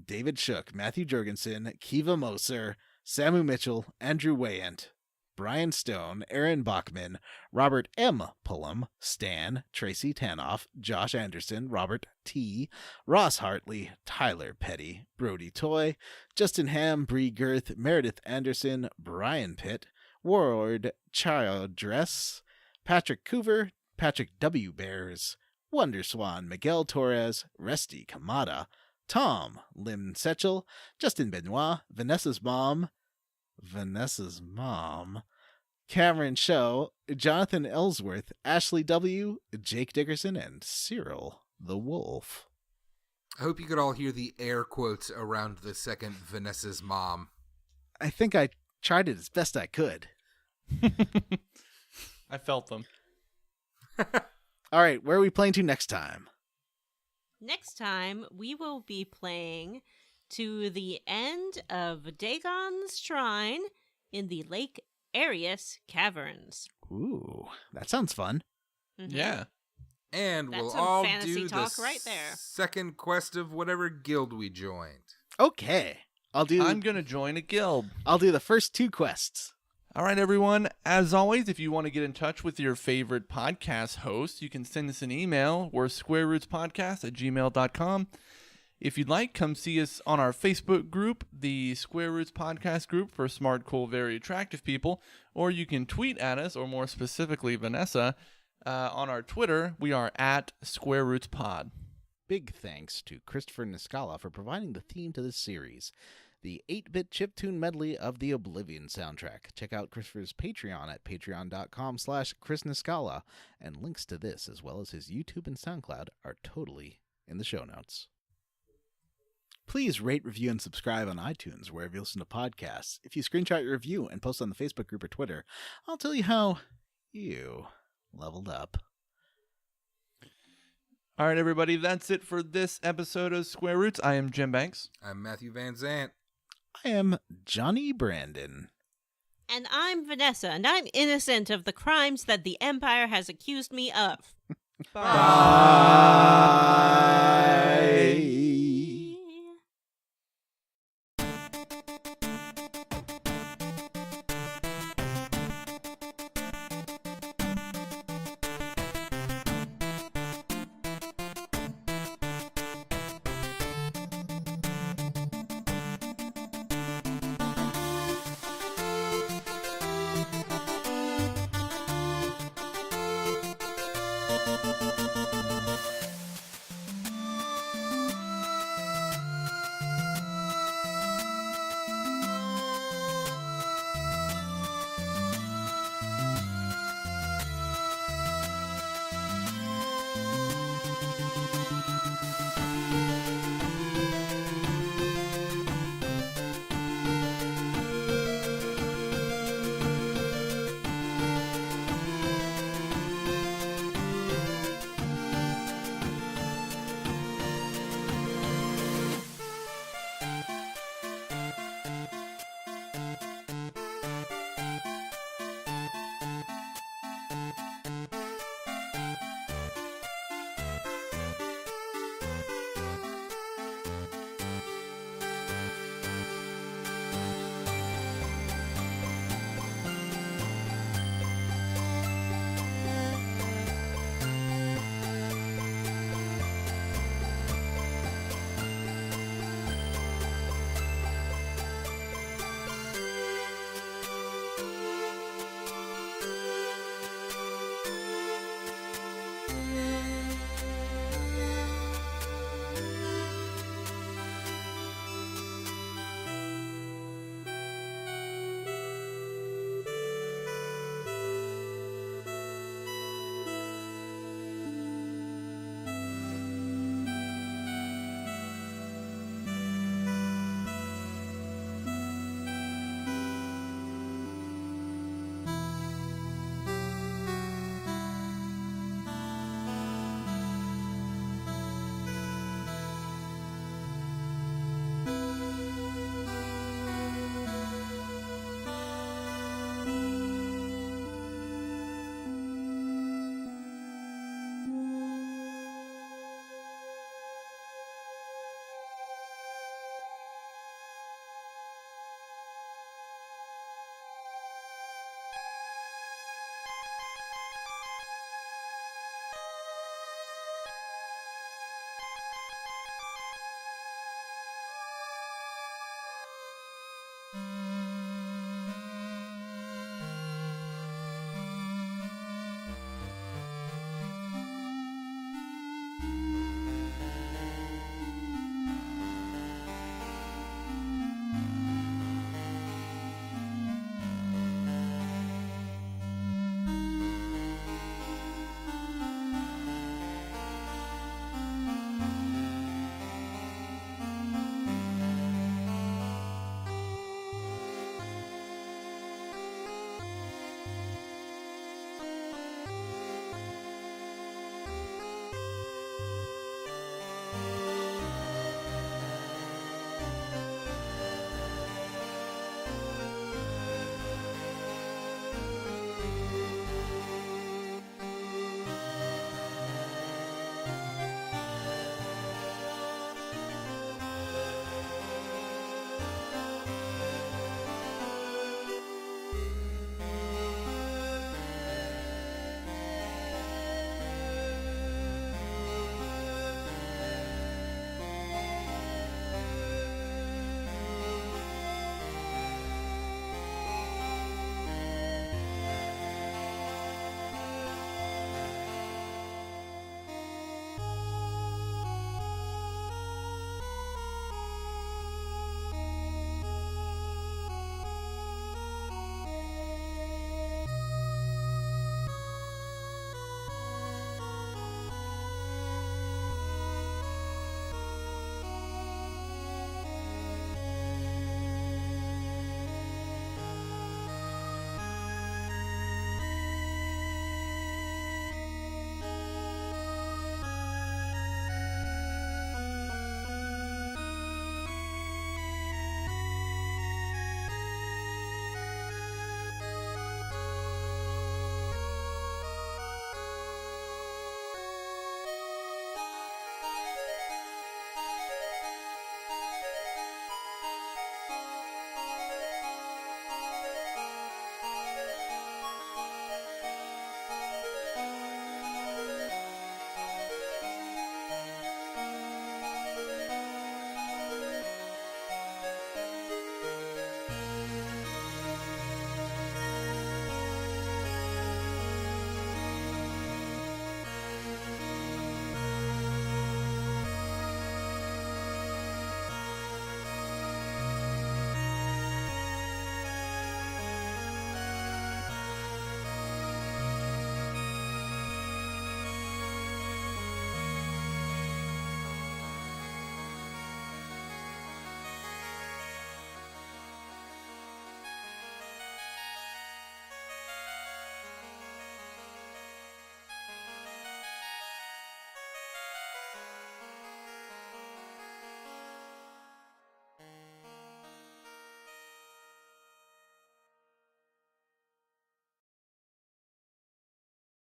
David Shook, Matthew Jurgensen, Kiva Moser, Samu Mitchell, Andrew Wayant, Brian Stone, Aaron Bachman, Robert M. Pullum, Stan, Tracy Tanoff, Josh Anderson, Robert T., Ross Hartley, Tyler Petty, Brody Toy, Justin Ham, Bree Girth, Meredith Anderson, Brian Pitt, Ward Childress, Patrick Coover, Patrick W. Bears, Wonder Swan, Miguel Torres, Resty Kamada, Tom, Lim Setchell, Justin Benoit, Vanessa's mom, Cameron Show, Jonathan Ellsworth, Ashley W., Jake Dickerson, and Cyril the Wolf. I hope you could all hear the air quotes around the second Vanessa's mom. I think I tried it as best I could. I felt them. All right, where are we playing to next time? Next time, we will be playing to the end of Dagon's Shrine in the Lake Arius Caverns. Ooh, that sounds fun. Mhm. Yeah. And That's we'll some all fantasy do talk the right there. second quest of whatever guild we joined. Okay, I'm going to join a guild. I'll do the first two quests. All right, everyone. As always, if you want to get in touch with your favorite podcast host, you can send us an email. We're squarerootspodcast@gmail.com. If you'd like, come see us on our Facebook group, the Square Roots Podcast Group for smart, cool, very attractive people. Or you can tweet at us, or more specifically, Vanessa, on our Twitter. We are at Square Roots Pod. Big thanks to Christopher Niscala for providing the theme to this series, the 8-bit chiptune medley of the Oblivion soundtrack. Check out Christopher's Patreon at patreon.com/Chris Niscala, and links to this, as well as his YouTube and SoundCloud, are totally in the show notes. Please rate, review, and subscribe on iTunes, wherever you listen to podcasts. If you screenshot your review and post on the Facebook group or Twitter, I'll tell you how you leveled up. All right, everybody. That's it for this episode of Square Roots. I am Jim Banks. I'm Matthew Van Zant. I am Johnny Brandon. And I'm Vanessa, and I'm innocent of the crimes that the Empire has accused me of. Bye.